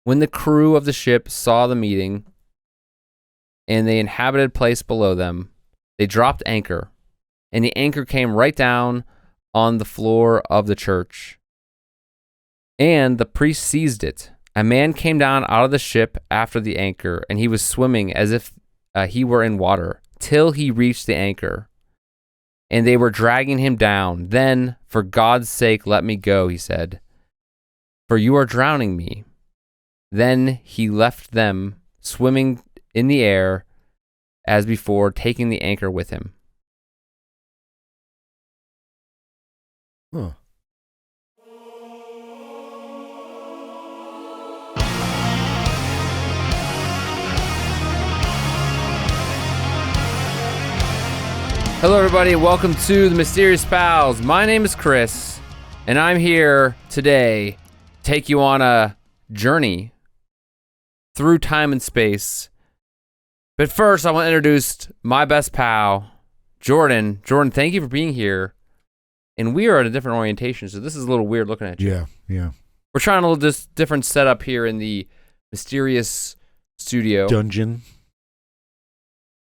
When the crew of the ship saw the meeting and the inhabited place below them, they dropped anchor, and the anchor came right down on the floor of the church. And the priest seized it. A man came down out of the ship after the anchor, and he was swimming as if he were in water, till he reached the anchor. And they were dragging him down. Then, for God's sake, let me go, he said, for you are drowning me. Then he left them, swimming in the air as before, taking the anchor with him. Huh. Hello, everybody. Welcome to the Mysterious Pals. My name is Chris, and I'm here today to take you on a journey through time and space. But first, I want to introduce my best pal, Jordan. Jordan, thank you for being here. And we are at a different orientation, so this is a little weird looking at you. Yeah. We're trying a little different setup here in the Mysterious Studio. Dungeon.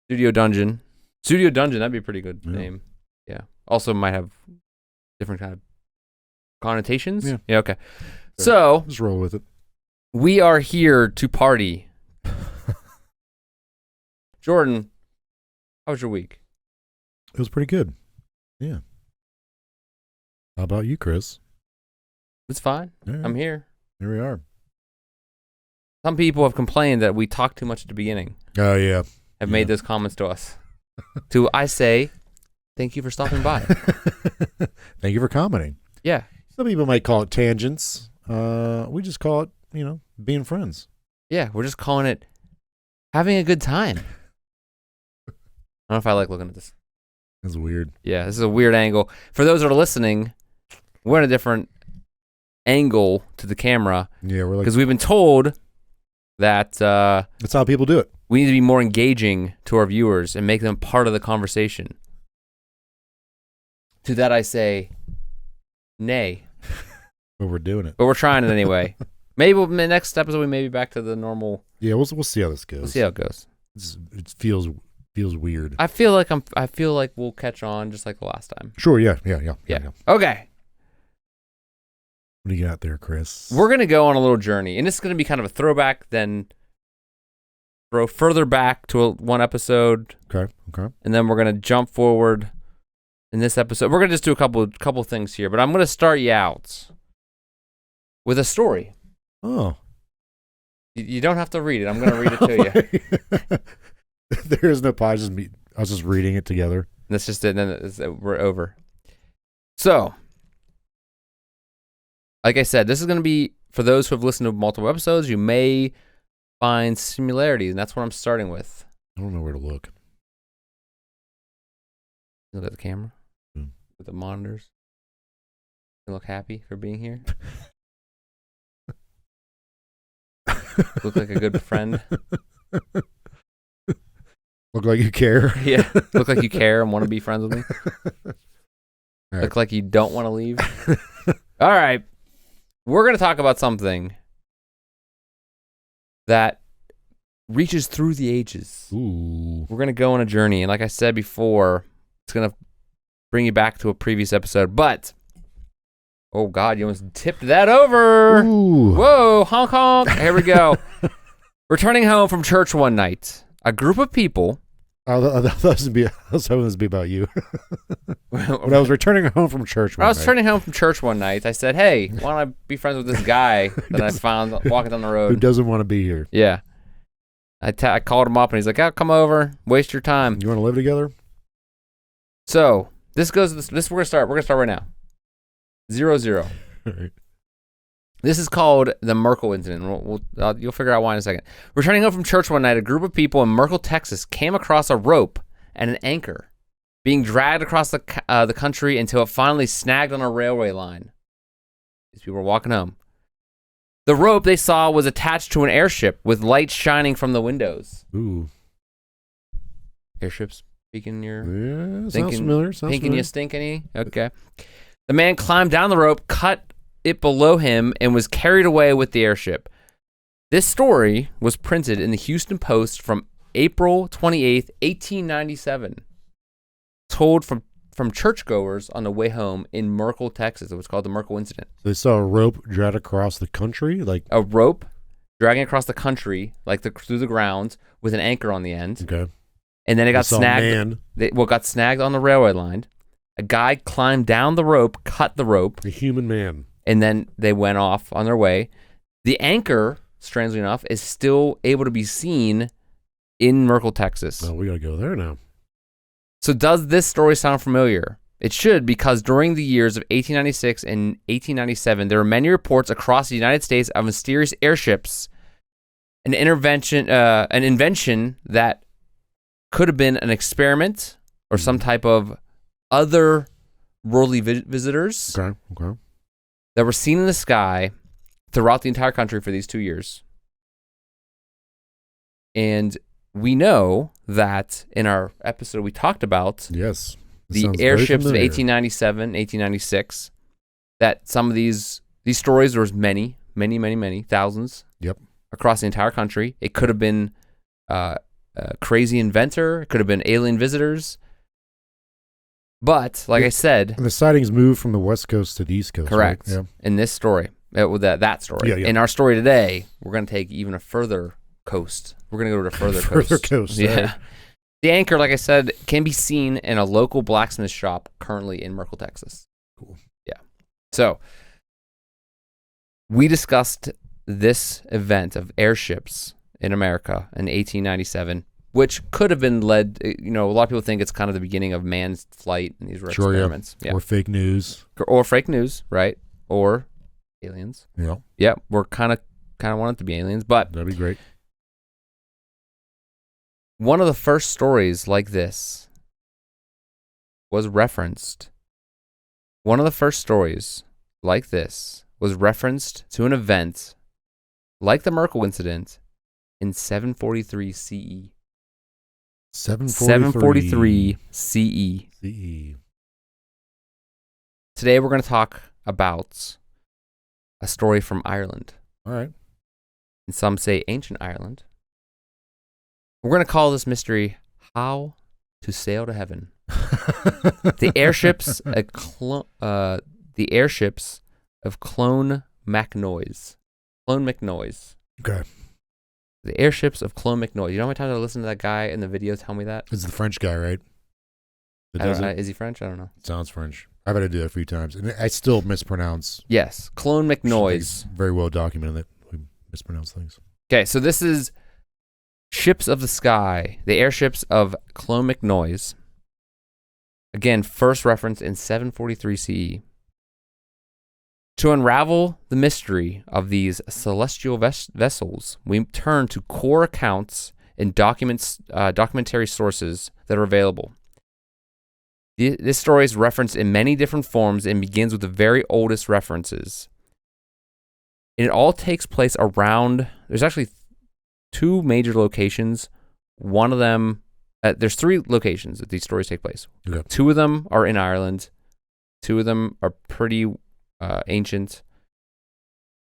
Studio Dungeon. Studio Dungeon, that'd be a pretty good name. Yeah. Also might have different kind of connotations. Yeah, okay. So, just roll with it. We are here to party. Jordan, how was your week? It was pretty good. Yeah. How about you, Chris? It's fine. Yeah. I'm here. Here we are. Some people have complained that we talk too much at the beginning. Oh, yeah. Have made those comments to us. I say, thank you for stopping by. Thank you for commenting. Yeah. Some people might call it tangents. We just call it, being friends. Yeah, we're just calling it having a good time. I don't know if I like looking at this. That's weird. Yeah, this is a weird angle. For those that are listening, we're in a different angle to the camera. Yeah, we're like, because we've been told that that's how people do it. We need to be more engaging to our viewers and make them part of the conversation. To that I say, nay. But we're doing it. But we're trying it anyway. Maybe in the next episode we may be back to the normal. Yeah, we'll see how this goes. We'll see how it goes. It feels weird. I feel like we'll catch on just like the last time. Sure. Yeah. Okay. What do you got there, Chris? We're gonna go on a little journey, and this is gonna be kind of a throwback, then throw further back to one episode. Okay. And then we're gonna jump forward in this episode. We're gonna just do a couple things here, but I'm gonna start you out with a story. Oh. You don't have to read it. I'm gonna read it to you. There is no pause. I was just reading it together. That's just it. And then we're over. So, like I said, this is going to be, for those who have listened to multiple episodes, you may find similarities, and that's what I'm starting with. I don't know where to look. Look at the camera. With the monitors. You look happy for being here. Look like a good friend. Look like you care. Yeah. Look like you care and want to be friends with me. Right. Look like you don't want to leave. All right. We're going to talk about something that reaches through the ages. Ooh. We're going to go on a journey. And like I said before, it's going to bring you back to a previous episode. But, oh God, you almost tipped that over. Ooh. Whoa, honk honk. Here we go. Returning home from church one night, a group of people. I was hoping this would be about you. When I was returning home from church one night, I said, hey, why don't I be friends with this guy that I found walking down the road? Who doesn't want to be here? Yeah. I called him up, and he's like, come over. Waste your time. You want to live together? So, this we're going to start. We're going to start right now. 0-0. Right. This is called the Merkel Incident. You'll figure out why in a second. Returning home from church one night, a group of people in Merkel, Texas, came across a rope and an anchor being dragged across the country until it finally snagged on a railway line. These people were walking home. The rope they saw was attached to an airship with lights shining from the windows. Ooh. Airships speaking your... Yeah, sounds familiar. Thinking you stink any? Okay. The man climbed down the rope, cut it below him, and was carried away with the airship. This story was printed in the Houston Post from April 28th, 1897. Told from churchgoers on the way home in Merkel, Texas. It was called the Merkel Incident. They saw a rope dragged across the country, like a rope dragging across the country, like through the ground, with an anchor on the end. Okay. And then it got snagged. Got snagged on the railway line. A guy climbed down the rope, cut the rope. A human man. And then they went off on their way. The anchor, strangely enough, is still able to be seen in Merkel, Texas. Oh, we got to go there now. So does this story sound familiar? It should, because during the years of 1896 and 1897, there were many reports across the United States of mysterious airships, an invention that could have been an experiment or some type of other worldly visitors Okay. that were seen in the sky throughout the entire country for these 2 years. And we know that in our episode we talked about the airships of 1897, 1896, that some of these stories, there was many, thousands across the entire country. It could have been a crazy inventor. It could have been alien visitors. But, like I said... And the sightings moved from the west coast to the east coast. Correct. Right? Yeah. In this story, that story. Yeah. In our story today, we're going to take even a further coast. We're going to go to a further coast. Yeah. Right. The anchor, like I said, can be seen in a local blacksmith shop currently in Merkel, Texas. Cool. Yeah. So, we discussed this event of airships in America in 1897, which could have been led, a lot of people think it's kind of the beginning of man's flight and these were experiments. Yeah. Or fake news. Or fake news, right? Or aliens. Yeah. Yeah, we're kind of want it to be aliens, but... That'd be great. One of the first stories like this was referenced. One of the first stories like this was referenced to an event like the Merkel Incident in 743 CE. 743 CE. Today we're going to talk about a story from Ireland. All right. And some say ancient Ireland. We're going to call this mystery How to Sail to Heaven. The airships of Clonmacnoise. Clonmacnoise. Okay. The airships of Clonmacnoise. You know how many times I listened to that guy in the video tell me that? It's the French guy, right? Is he French? I don't know. Sounds French. I've had to do that a few times. And I still mispronounce. Yes. Clonmacnoise. Very well documented that we mispronounce things. Okay, so this is Ships of the Sky, the airships of Clonmacnoise. Again, first reference in 743 CE. To unravel the mystery of these celestial vessels, we turn to core accounts and documentary sources that are available. This story is referenced in many different forms and begins with the very oldest references. And it all takes place around, there's actually two major locations. One of them, there's three locations that these stories take place. Okay. Two of them are in Ireland. Two of them are pretty ancient.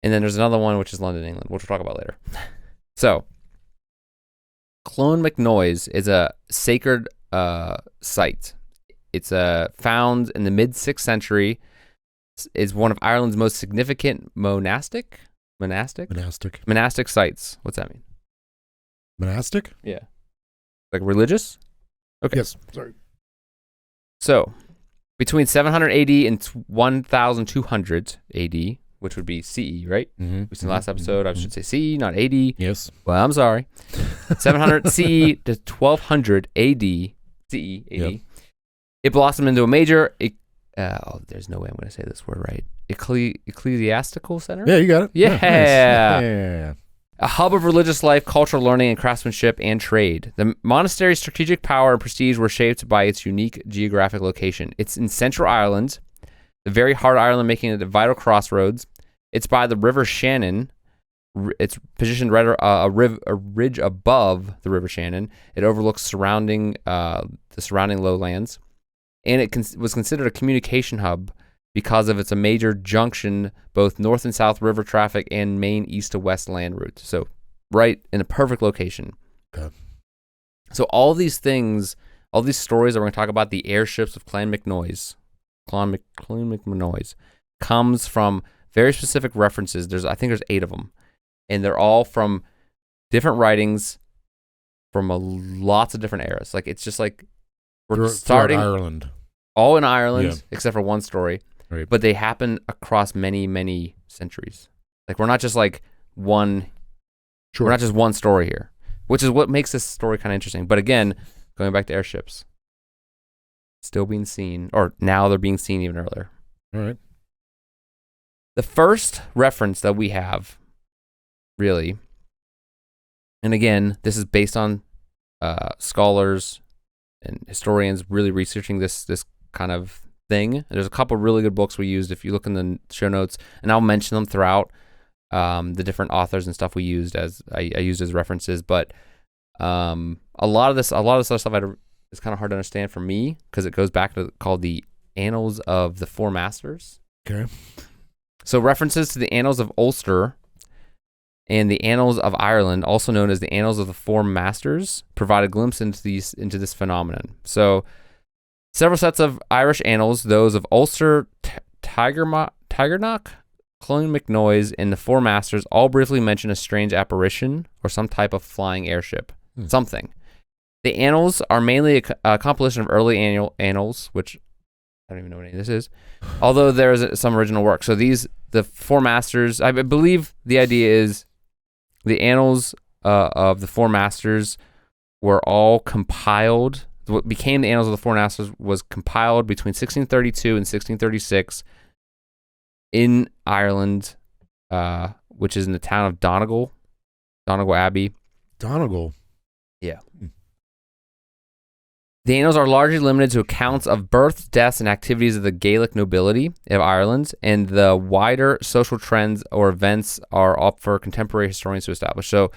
And then there's another one, which is London, England, which we'll talk about later. So, Clonmacnoise is a sacred site. It's found in the mid-6th century. It's one of Ireland's most significant monastic sites. What's that mean? Monastic? Yeah. Like religious? Okay. Yes. Sorry. So, between 700 AD and 1200 AD, which would be CE, right? Mm-hmm. We said last episode, I should say CE, not AD. Yes. Well, I'm sorry. 700 CE to 1200 AD, CE, AD. Yep. It blossomed into a major, there's no way I'm going to say this word right, ecclesiastical center? Yeah, you got it. Yeah. Nice. Yeah. A hub of religious life, cultural learning, and craftsmanship and trade. The monastery's strategic power and prestige were shaped by its unique geographic location. It's in central Ireland, the very heart of Ireland, making it a vital crossroads. It's by the River Shannon. It's positioned right a ridge above the River Shannon. It overlooks the surrounding lowlands, and it was considered a communication hub because of it's a major junction, both north and south river traffic and main east to west land route. So right in a perfect location. Okay. So all these things, all these stories that we're going to talk about, the airships of Clonmacnoise, comes from very specific references. I think there's 8 of them, and they're all from different writings from lots of different eras. Like it's just like we're starting Ireland, all in Ireland except for one story. Right. But they happen across many, many centuries. Like we're not just like one. Sure. We're not just one story here, which is what makes this story kind of interesting. But again, going back to airships, still being seen, or now they're being seen even earlier. All right. The first reference that we have, really, and again, this is based on scholars and historians really researching this kind of thing. There's a couple really good books we used if you look in the show notes, and I'll mention them throughout the different authors and stuff we used as I used as references. But a lot of this other stuff is kind of hard to understand for me because it goes back to called the Annals of the Four Masters. Okay. So references to the Annals of Ulster and the Annals of Ireland, also known as the Annals of the Four Masters, provide a glimpse into this phenomenon. So several sets of Irish annals, those of Ulster, Tigernach, Clonmacnoise, and the Four Masters, all briefly mention a strange apparition or some type of flying airship. Something. The annals are mainly a compilation of early annals, which I don't even know what any of this is, although there is some original work. So the Four Masters, I believe the idea is the annals of the Four Masters were all compiled. What became the Annals of the Four Masters was compiled between 1632 and 1636 in Ireland, which is in the town of Donegal Abbey. Donegal. Yeah. The annals are largely limited to accounts of births, deaths, and activities of the Gaelic nobility of Ireland, and the wider social trends or events are up for contemporary historians to establish. So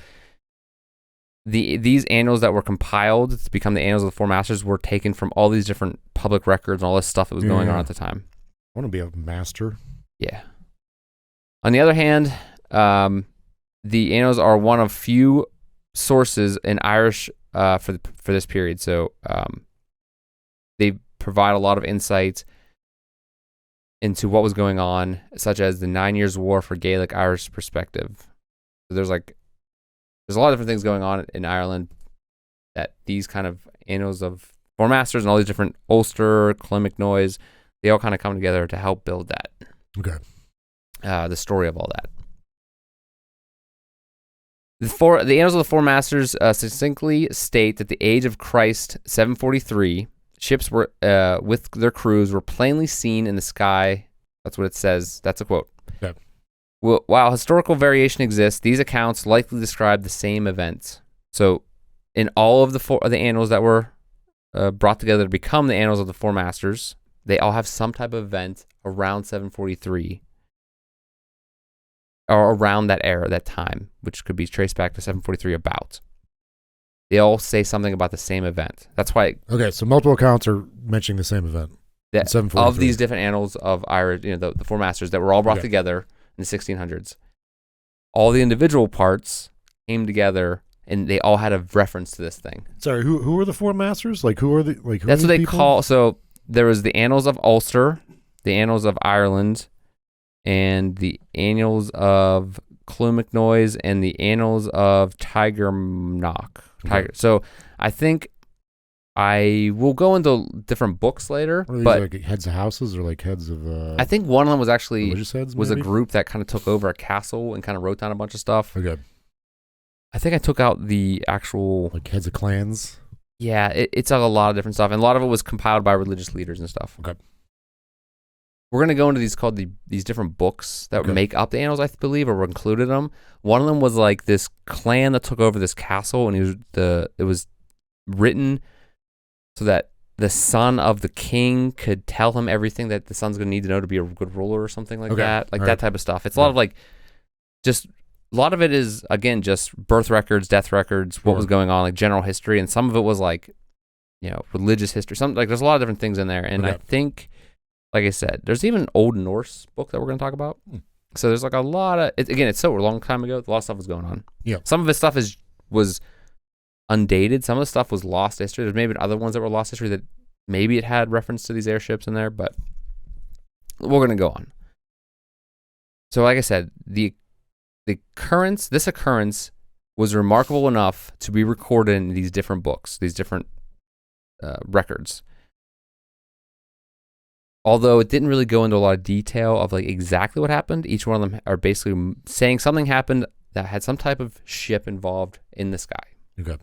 these annals that were compiled to become the Annals of the Four Masters were taken from all these different public records and all this stuff that was going on at the time. I want to be a master. Yeah. On the other hand, the annals are one of few sources in Irish for this period. So they provide a lot of insight into what was going on, such as the 9 Years' War for Gaelic Irish perspective. So there's a lot of different things going on in Ireland that these kind of annals of Four Masters and all these different Ulster, Clonmacnoise, they all kind of come together to help build that. Okay. The story of all that. The Annals of the Four Masters succinctly state that the age of Christ, 743, ships were with their crews were plainly seen in the sky. That's what it says. That's a quote. Yeah. While historical variation exists, these accounts likely describe the same events. So, in all of the annals that were brought together to become the Annals of the Four Masters, they all have some type of event around 743. Or around that era, that time, which could be traced back to 743 about. They all say something about the same event. That's why... Okay, so multiple accounts are mentioning the same event. That, of these different annals of Irish, the Four Masters that were all brought together in the 1600s. All the individual parts came together, and they all had a reference to this thing. Sorry, who are the Four Masters? Like, who are the... Like, who That's are what they people? call... So, there was the Annals of Ulster, the Annals of Ireland, and the Annals of Clonmacnoise, and the Annals of Tigernach. Okay. So I think I will go into different books later. Are these but like heads of houses or like heads of... I think one of them was actually heads, a group that kind of took over a castle and kind of wrote down a bunch of stuff. Okay. I think I took out the actual... Like heads of clans? Yeah, it's a lot of different stuff. And a lot of it was compiled by religious leaders and stuff. Okay. We're going to go into these different books that make up the annals, I believe, or included them. One of them was like this clan that took over this castle, and it was written so that the son of the king could tell him everything that the son's going to need to know to be a good ruler or something like that. Like that type of stuff. It's a lot of a lot of it is, again, just birth records, death records, what was going on, like general history, and some of it was like, religious history. There's a lot of different things in there, and I think like I said, there's even an old Norse book that we're going to talk about. So there's like a lot of, again, it's so a long time ago. A lot of stuff was going on. Yeah. Some of this stuff was undated. Some of the stuff was lost history. There's maybe other ones that were lost history that maybe it had reference to these airships in there, but we're going to go on. So like I said, this occurrence was remarkable enough to be recorded in these different books, these different records. Although it didn't really go into a lot of detail of like exactly what happened, each one of them are basically saying something happened that had some type of ship involved in the sky. Okay.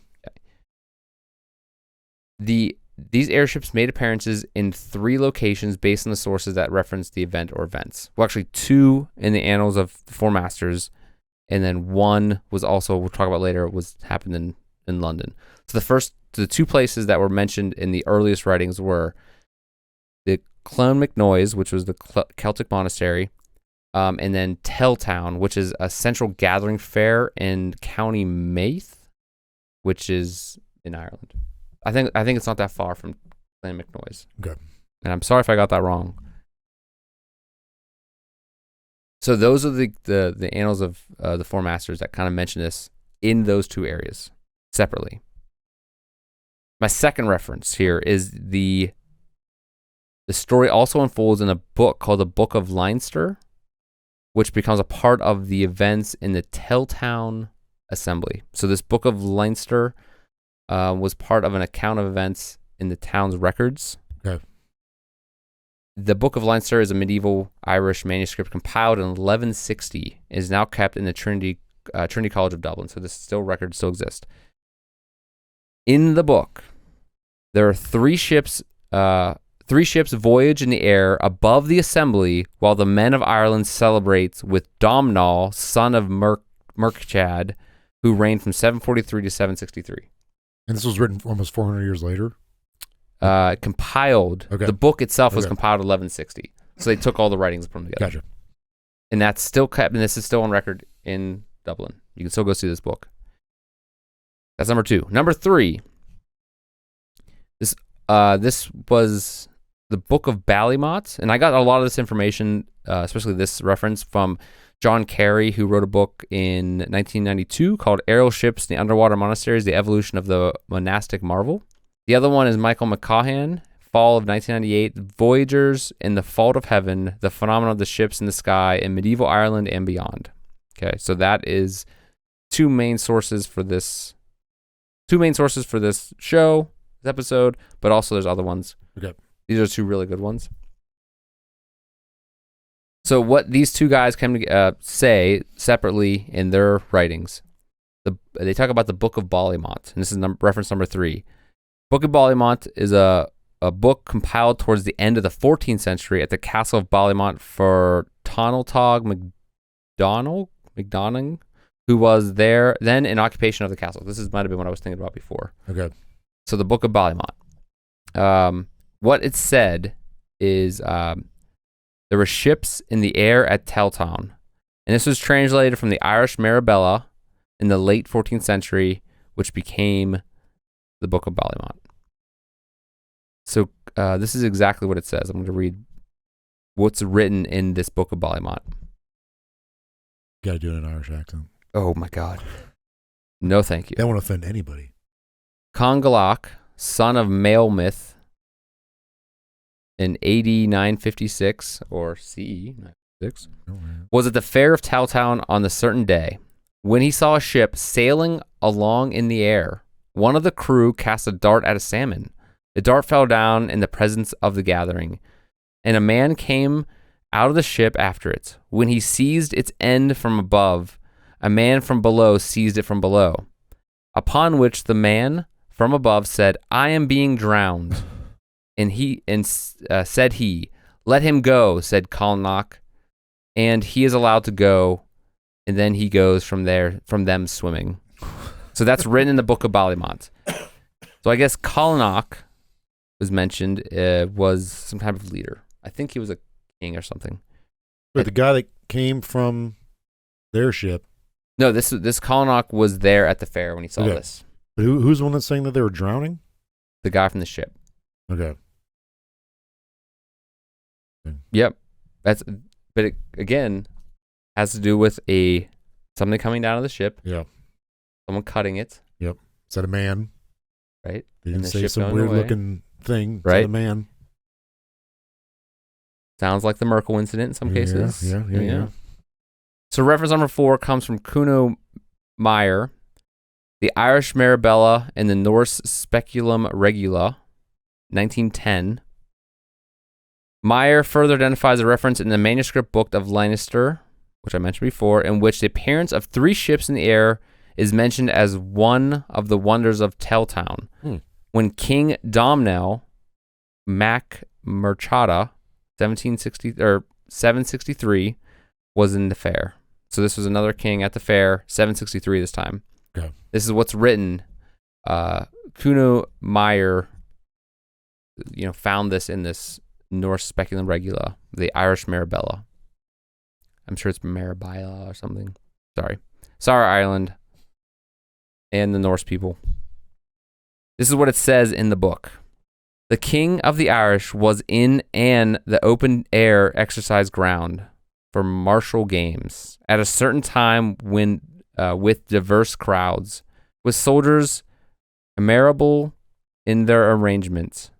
These airships made appearances in 3 locations based on the sources that reference the event or events. Well, actually 2 in the Annals of the Four Masters, and then 1 was also, we'll talk about later, happened in London. So the 2 places that were mentioned in the earliest writings were the Clonmacnoise, which was the Celtic monastery, and then Telltown, which is a central gathering fair in County Meath, which is in Ireland. I think it's not that far from Clonmacnoise. Okay. And I'm sorry if I got that wrong. So those are the Annals of the Four Masters that kind of mention this in those 2 areas separately. My second reference here is the story also unfolds in a book called the Book of Leinster, which becomes a part of the events in the Telltown Assembly. So this Book of Leinster was part of an account of events in the town's records. Okay. The Book of Leinster is a medieval Irish manuscript compiled in 1160. It is now kept in the Trinity College of Dublin. So this records still exist. In the book, there are 3 ships. 3 ships voyage in the air above the assembly while the men of Ireland celebrate with Domhnall, son of Merchad, who reigned from 743 to 763. And this was written almost 400 years later? Compiled. Okay. The book itself was compiled in 1160. So they took all the writings and put them together. Gotcha. And that's still kept, and this is still on record in Dublin. You can still go see this book. That's number 2. Number 3. This was the Book of Ballymont, and I got a lot of this information, especially this reference, from John Carey, who wrote a book in 1992 called Airships, the Underwater Monasteries, The Evolution of the Monastic Marvel. The other one is Michael McCahan, fall of 1998, Voyagers in the Fault of Heaven, the Phenomenon of the Ships in the Sky in Medieval Ireland and Beyond. Okay, so that is 2 main sources for this show, this episode, but also there's other ones. Okay. These are 2 really good ones. So what these 2 guys came to say separately in their writings, they talk about the Book of Ballymont, and this is reference number 3. Book of Ballymont is a book compiled towards the end of the 14th century at the castle of Ballymont for Tonaltog MacDonagh, who was there then in occupation of the castle. This might have been what I was thinking about before. Okay. So the Book of Ballymont. What it said is there were ships in the air at Telltown. And this was translated from the Irish Marabella in the late 14th century, which became the Book of Ballymont. So this is exactly what it says. I'm going to read what's written in this Book of Ballymont. Got to do it in an Irish accent. Oh, my God. No, thank you. That won't offend anybody. Congalach, son of Maelmith, in AD 956 or CE 956, was at the fair of Telltown on the certain day. When he saw a ship sailing along in the air, one of the crew cast a dart at a salmon. The dart fell down in the presence of the gathering, and a man came out of the ship after it. When he seized its end from above, a man from below seized it from below. Upon which the man from above said, "I am being drowned." And said he, "Let him go," said Colnock, and he is allowed to go, and then he goes from them swimming. So that's written in the Book of Ballymont. So I guess Colnock was mentioned, was some type of leader. I think he was a king or something. But the guy that came from their ship. No, this Colnock was there at the fair when he saw this. But who's the one that's saying that they were drowning? The guy from the ship. Okay. Yep. But it, again, has to do with something coming down of the ship. Yeah. Someone cutting it. Yep. Is that a man? Right. They didn't say some weird looking thing. Right. Is that a man? Sounds like the Merkel Incident in some cases. Yeah. So reference number 4 comes from Kuno Meyer, the Irish Marabella and the Norse Speculum Regula, 1910. Meyer further identifies a reference in the manuscript book of Lannister, which I mentioned before, in which the appearance of 3 ships in the air is mentioned as one of the wonders of Telltown. When King Domhnall Mac Murchada, 763, was in the fair. So this was another king at the fair, 763 this time. Okay. This is what's written. Kuno Meyer, found this in this Norse Speculum Regula, the Irish Marabella. I'm sure it's Marabella or something. Sorry, Ireland and the Norse people. This is what it says in the book. The king of the Irish was in the open air exercise ground for martial games at a certain time when with diverse crowds, with soldiers admirable in their arrangements.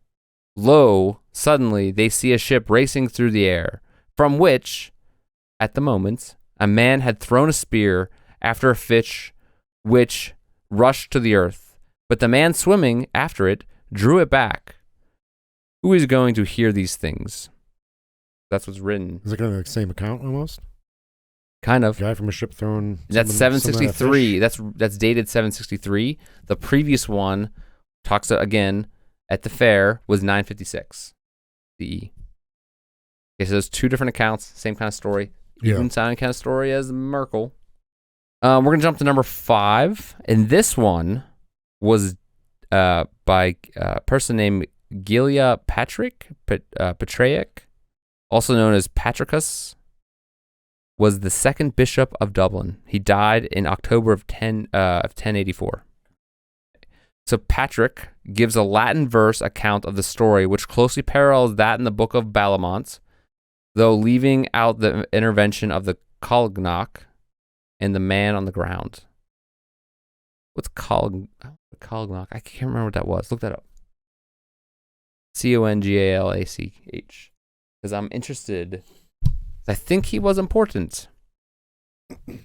Lo, suddenly they see a ship racing through the air, from which, at the moment, a man had thrown a spear after a fish, which rushed to the earth. But the man swimming after it drew it back. Who is going to hear these things? That's what's written. Is it kind of the same account almost? Kind of. Guy from a ship thrown. That's 763. That's dated 763. The previous one talks again at the fair was 956 CE. Okay, so there's 2 different accounts, same kind of story. Even sounding kind of story as Merkel. We're gonna jump to number 5, and this one was by a person named Gilia Patrick, also known as Patricus, was the 2nd bishop of Dublin. He died in October of 1084. So Patrick gives a Latin verse account of the story, which closely parallels that in the Book of Balamont, though leaving out the intervention of the Colgnach and the man on the ground. What's Colgnach? I can't remember what that was. Look that up. Congalach. Because I'm interested. I think he was important.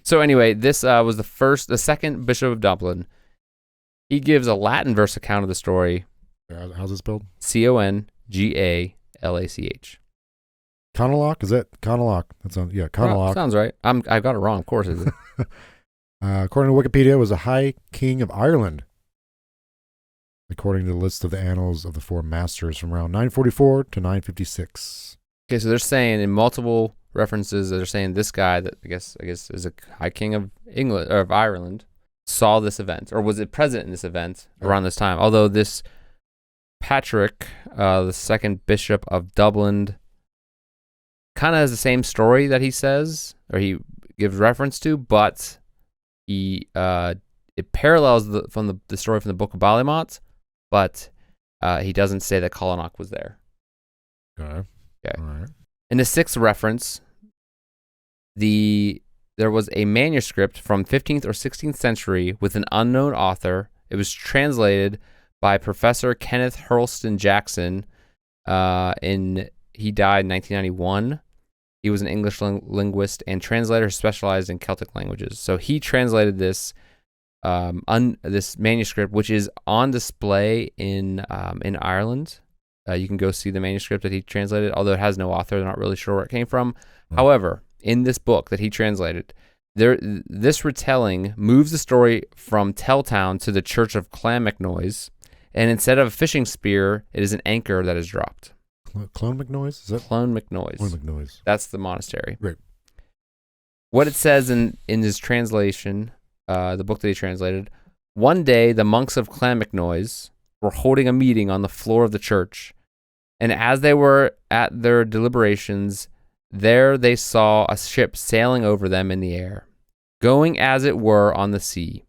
So anyway, this was the 2nd bishop of Dublin. He gives a Latin verse account of the story. How's it spelled? Congalach. Congalach? Is that Congalach? That sounds, Congalach. Sounds right. I got it wrong, of course. Is it? According to Wikipedia, was a high king of Ireland. According to the list of the Annals of the Four Masters from around 944 to 956. Okay, so they're saying in multiple references, they're saying this guy that I guess is a high king of England or of Ireland saw this event, or was it present in this event around this time. Although this Patrick, the 2nd bishop of Dublin, kind of has the same story that he says, or he gives reference to, but it parallels from the story from the Book of Balamont, but he doesn't say that Colgnach was there. Okay. All right. In the 6th reference, there was a manuscript from 15th or 16th century with an unknown author. It was translated by Professor Kenneth Hurlston Jackson. He died in 1991. He was an English linguist and translator who specialized in Celtic languages. So he translated this this manuscript, which is on display in Ireland. You can go see the manuscript that he translated, although it has no author. They're not really sure where it came from. However, in this book that he translated, this retelling moves the story from Telltown to the Church of Clonmacnoise, and instead of a fishing spear, it is an anchor that is dropped. Clonmacnoise? Is that Clonmacnoise? Clonmacnoise. That's the monastery. Right. What it says in his translation, the book that he translated, one day the monks of Clonmacnoise were holding a meeting on the floor of the church, and as they were at their deliberations, there they saw a ship sailing over them in the air, going as it were on the sea.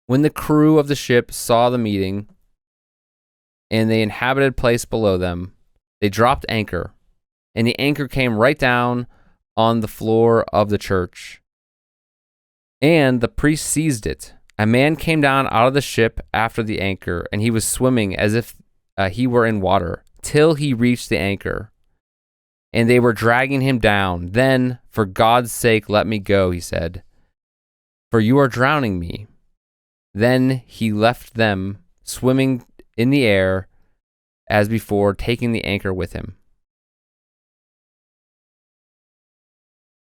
When the crew of the ship saw the meeting, and the inhabited place below them, They dropped anchor, and the anchor came right down on the floor of the church. And the priest seized it. A man came down out of the ship after the anchor, and he was swimming as if he were in water, till he reached the anchor. And they were dragging him down. Then, for God's sake, let me go, he said, for you are drowning me. Then he left them, swimming in the air as before, taking the anchor with him.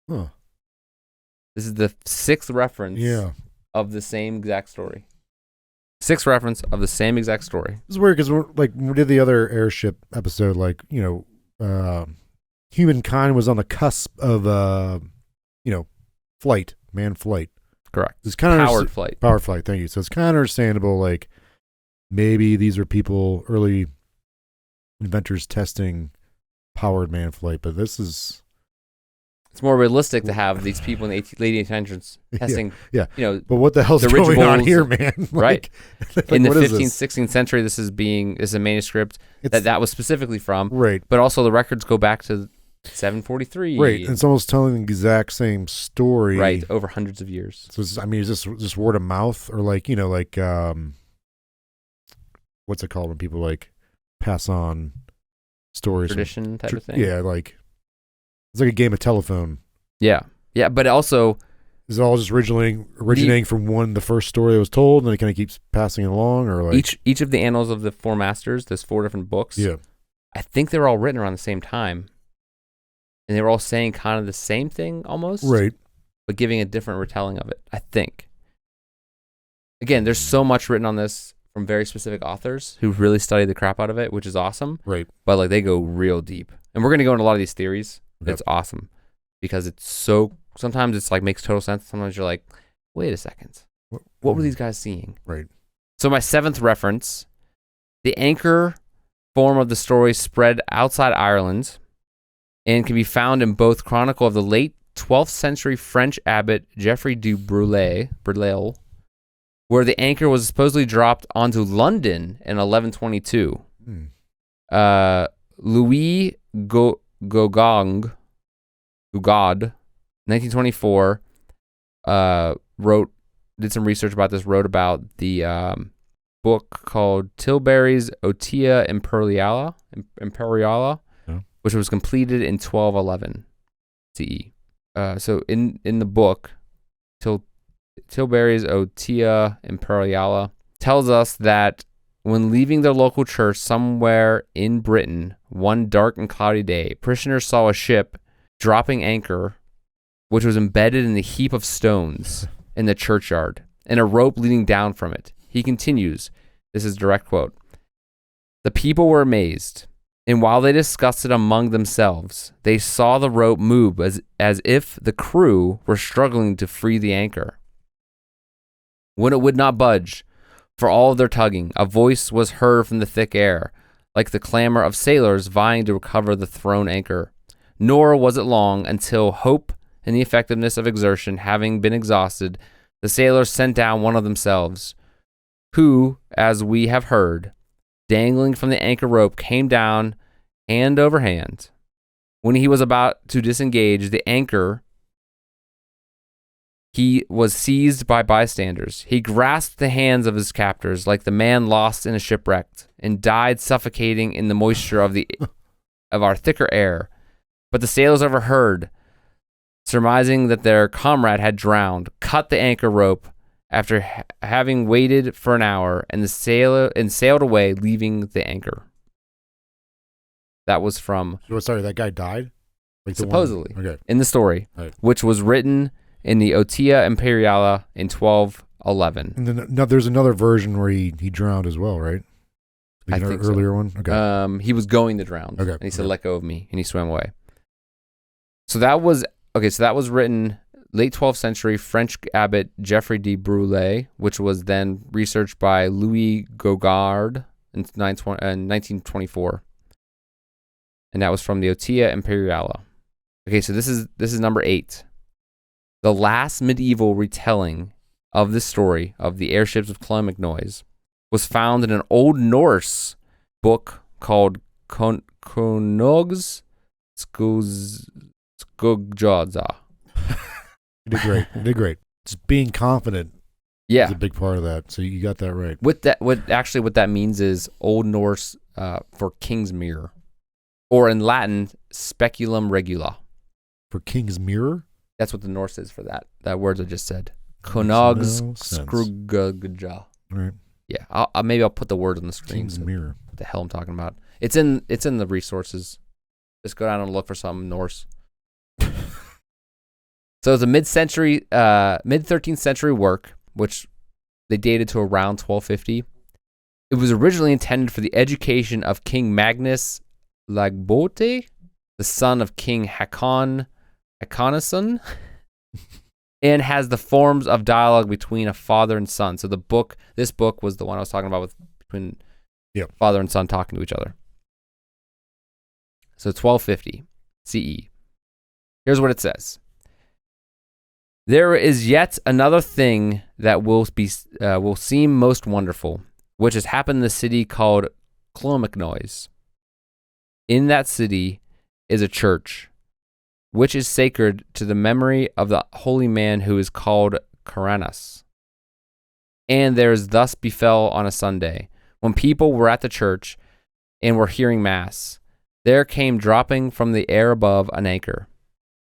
Huh. This is the sixth reference of the same exact story. Sixth reference of the same exact story. This is weird because when we did the other airship episode, humankind was on the cusp of, flight, manned flight. Correct. It's kind of powered flight. Powered flight, thank you. So it's kind of understandable, like, maybe these are people, early inventors testing powered manned flight, but this is... It's more realistic to have these people in the late 1800s testing, but what the hell's going on here, man? Right. In the 15th, 16th century, this is a manuscript that was specifically from. Right. But also the records go back to 743. Right. And it's almost telling the exact same story. Right. Over hundreds of years. So, is this just word of mouth or what's it called when people pass on stories? Tradition type of thing? Yeah, it's like a game of telephone. Yeah. Yeah, but also... Is it all just originating from the first story that was told, and then it kind of keeps passing it along? Or each of the Annals of the Four Masters, there's 4 different books. Yeah. I think they were all written around the same time. And they were all saying kind of the same thing, almost. Right. But giving a different retelling of it, I think. Again, there's so much written on this from very specific authors who really studied the crap out of it, which is awesome. Right. But they go real deep. And we're going to go into a lot of these theories. Yep. It's awesome because it's so, sometimes it's makes total sense. Sometimes you're like, wait a second. What were these guys seeing? Right. So my 7th reference, the anchor form of the story spread outside Ireland and can be found in both Chronicle of the late 12th century French abbot Geoffrey de Brulel, where the anchor was supposedly dropped onto London in 1122. Louis Gogod, 1924, did some research about this, wrote about the book called Tilbury's Otia Imperiala, which was completed in 1211 CE. So in the book, Tilbury's Otia Imperiala tells us that when leaving their local church somewhere in Britain, one dark and cloudy day, parishioners saw a ship dropping anchor, which was embedded in the heap of stones in the churchyard, and a rope leading down from it. He continues, this is a direct quote, "The people were amazed, and while they discussed it among themselves, they saw the rope move as if the crew were struggling to free the anchor. When it would not budge, for all of their tugging, a voice was heard from the thick air, like the clamor of sailors vying to recover the thrown anchor. Nor was it long until hope and the effectiveness of exertion having been exhausted, the sailors sent down one of themselves, who, as we have heard, dangling from the anchor rope, came down hand over hand. When he was about to disengage the anchor, he was seized by bystanders. He grasped the hands of his captors like the man lost in a shipwreck, and died suffocating in the moisture of our thicker air. But the sailors overheard, surmising that their comrade had drowned, cut the anchor rope after having waited for an hour, and sailed away, leaving the anchor." That was from... Sorry, that guy died? Supposedly. Okay. In the story, right, which was written in the Otia Imperiala in 1211. And then there's another version where he drowned as well, right? I think earlier so. One? Okay. He was going to drown. Okay. And he said, let go of me. And he swam away. So that was written late 12th century French abbot Geoffrey de Brulel, which was then researched by Louis Gogard in 1924. And that was from the Otia Imperiala. Okay, so this is number 8. The last medieval retelling of the story of the airships of Clonmacnoise was found in an Old Norse book called Clonmacnoise Skugjaza. You did great. You did great. Just being confident Yeah. is a big part of that. So you got that right. What that means is Old Norse for king's mirror, or in Latin, speculum regula. For King's Mirror? That's what the Norse is for that. That words I just said. Makes Clonmacnoise no sense. Skugjaza. Right. Yeah, maybe I'll put the word on the screen. King's So Mirror. what the hell I'm talking about? It's in the resources. Just go down and look for something Norse. So it's a mid 13th century work, which they dated to around 1250. It was originally intended for the education of King Magnus Lagbote, the son of King Hakonason, and has the forms of dialogue between a father and son. So this book was the one I was talking about between father and son talking to each other. So 1250 CE. Here's what it says. There is yet another thing that will seem most wonderful, which has happened in the city called Clonmacnoise. In that city is a church, which is sacred to the memory of the holy man who is called Caranas. And there is thus befell on a Sunday, when people were at the church and were hearing mass, there came dropping from the air above an anchor,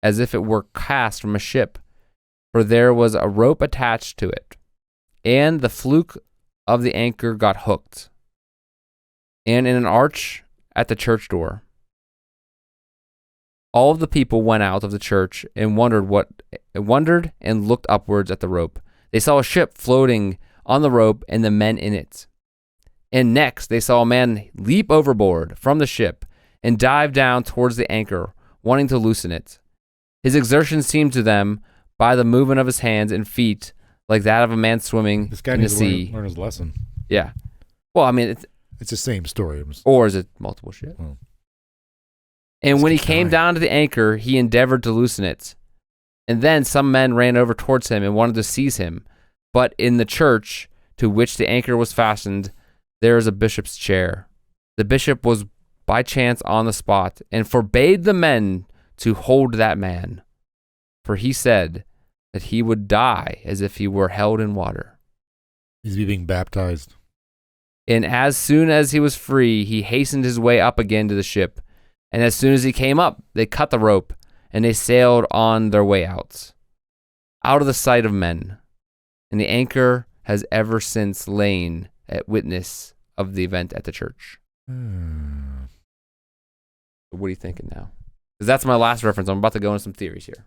as if it were cast from a ship, for there was a rope attached to it, and the fluke of the anchor got hooked, and in an arch at the church door. All of the people went out of the church and wondered and looked upwards at the rope. They saw a ship floating on the rope and the men in it. And next they saw a man leap overboard from the ship and dive down towards the anchor, wanting to loosen it. His exertion seemed to them, by the movement of his hands and feet, like that of a man swimming This guy in the needs to sea. learn his lesson. Yeah. Well, I mean, It's the same story. or is it multiple shit? Oh. And when he This came guy. down to the anchor, he endeavored to loosen it. And then some men ran over towards him and wanted to seize him. But in the church to which the anchor was fastened, there is a bishop's chair. The bishop was by chance on the spot and forbade the men to hold that man. For he said that he would die as if he were held in water. He's being baptized. And as soon as he was free, he hastened his way up again to the ship. And as soon as he came up, they cut the rope, and they sailed on their way out of the sight of men. And the anchor has ever since lain at witness of the event at the church. What are you thinking now? Because that's my last reference. I'm about to go into some theories here.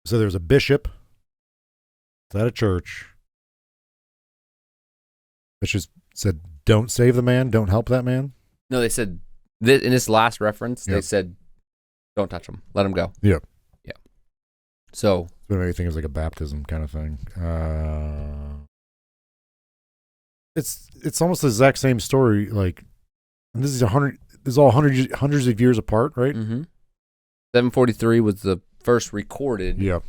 So there's a bishop at a church. Bishop said, don't save the man, don't help that man. No, they said, in this last reference, they Yep. said, don't touch him. Let him go. Yep. Yeah. So. So maybe think it's like a baptism kind of thing. It's almost the exact same story. Like, and this is all hundreds of years apart, right? Mm-hmm. 743 was the first recorded. Yeah.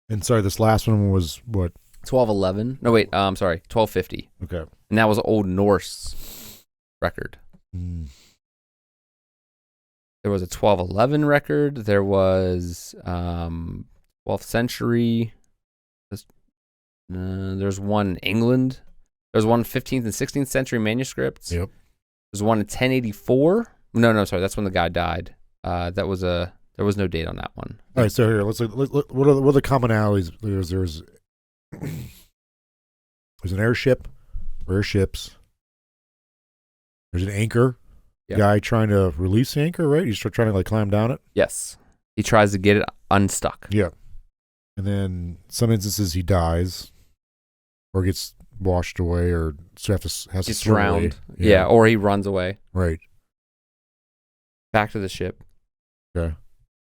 And sorry, this last one was what? 1211. No, wait. Sorry, 1250. Okay. And that was an Old Norse record. Mm. There was a 1211 record. There was 12th century. There's one in England. There's one 15th and 16th century manuscripts. Yep. There's one in 1084. No, sorry, that's when the guy died. There was no date on that one. All right, so here, let's look. What are the commonalities? There's an airship, or airships. There's an anchor. Yep. Guy trying to release the anchor, right? He's trying to like climb down it. Yes. He tries to get it unstuck. Yeah. And then some instances he dies, or gets washed away, or has to Gets swim away. drowned. Yeah, or he runs away. Right. Back to the ship. Okay.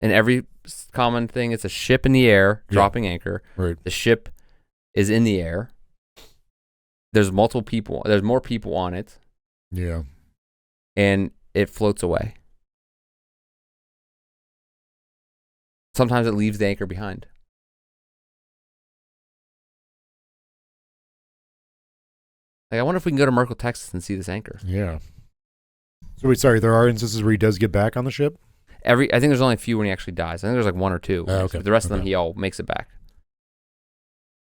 And every common thing, it's a ship in the air, dropping anchor. Right. The ship is in the air. There's multiple people. There's more people on it. Yeah. And it floats away. Sometimes it leaves the anchor behind. Like, I wonder if we can go to Merkel, Texas and see this anchor. Yeah. So wait, sorry, there are instances where he does get back on the ship? I think there's only a few when he actually dies. I think there's like one or two. Okay. But the rest of them, he all makes it back.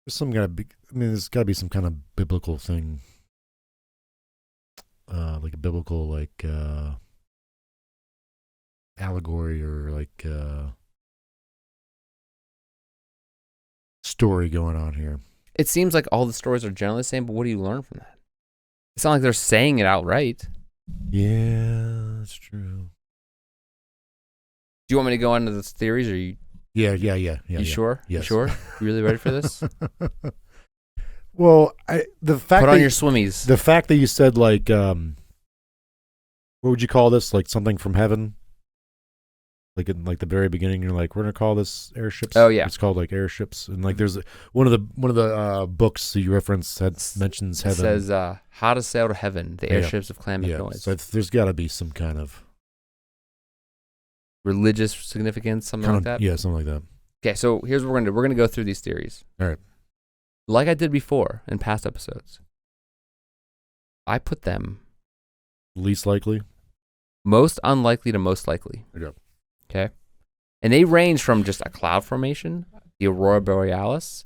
There's gotta be some kind of biblical thing. Like a biblical allegory or story going on here. It seems like all the stories are generally the same, but what do you learn from that? It's not like they're saying it outright. Yeah, that's true. Do you want me to go into the theories, or you? Yeah. You sure? Yes. You sure? You really ready for this? Well, the fact Put that on your swimmies. The fact that you said what would you call this? Like something from heaven? Like in the very beginning, you're like, we're gonna call this airships. Oh yeah, it's called like airships, and like there's one of the books that you referenced mentions heaven. It says how to sail to heaven, the airships of Clonmacnoise. So there's got to be some kind of religious significance, something like that. Yeah, something like that. Okay, so here's what we're gonna do. We're gonna go through these theories. All right. Like I did before in past episodes, I put them least likely, most unlikely to most likely. Okay. And they range from just a cloud formation, the aurora borealis,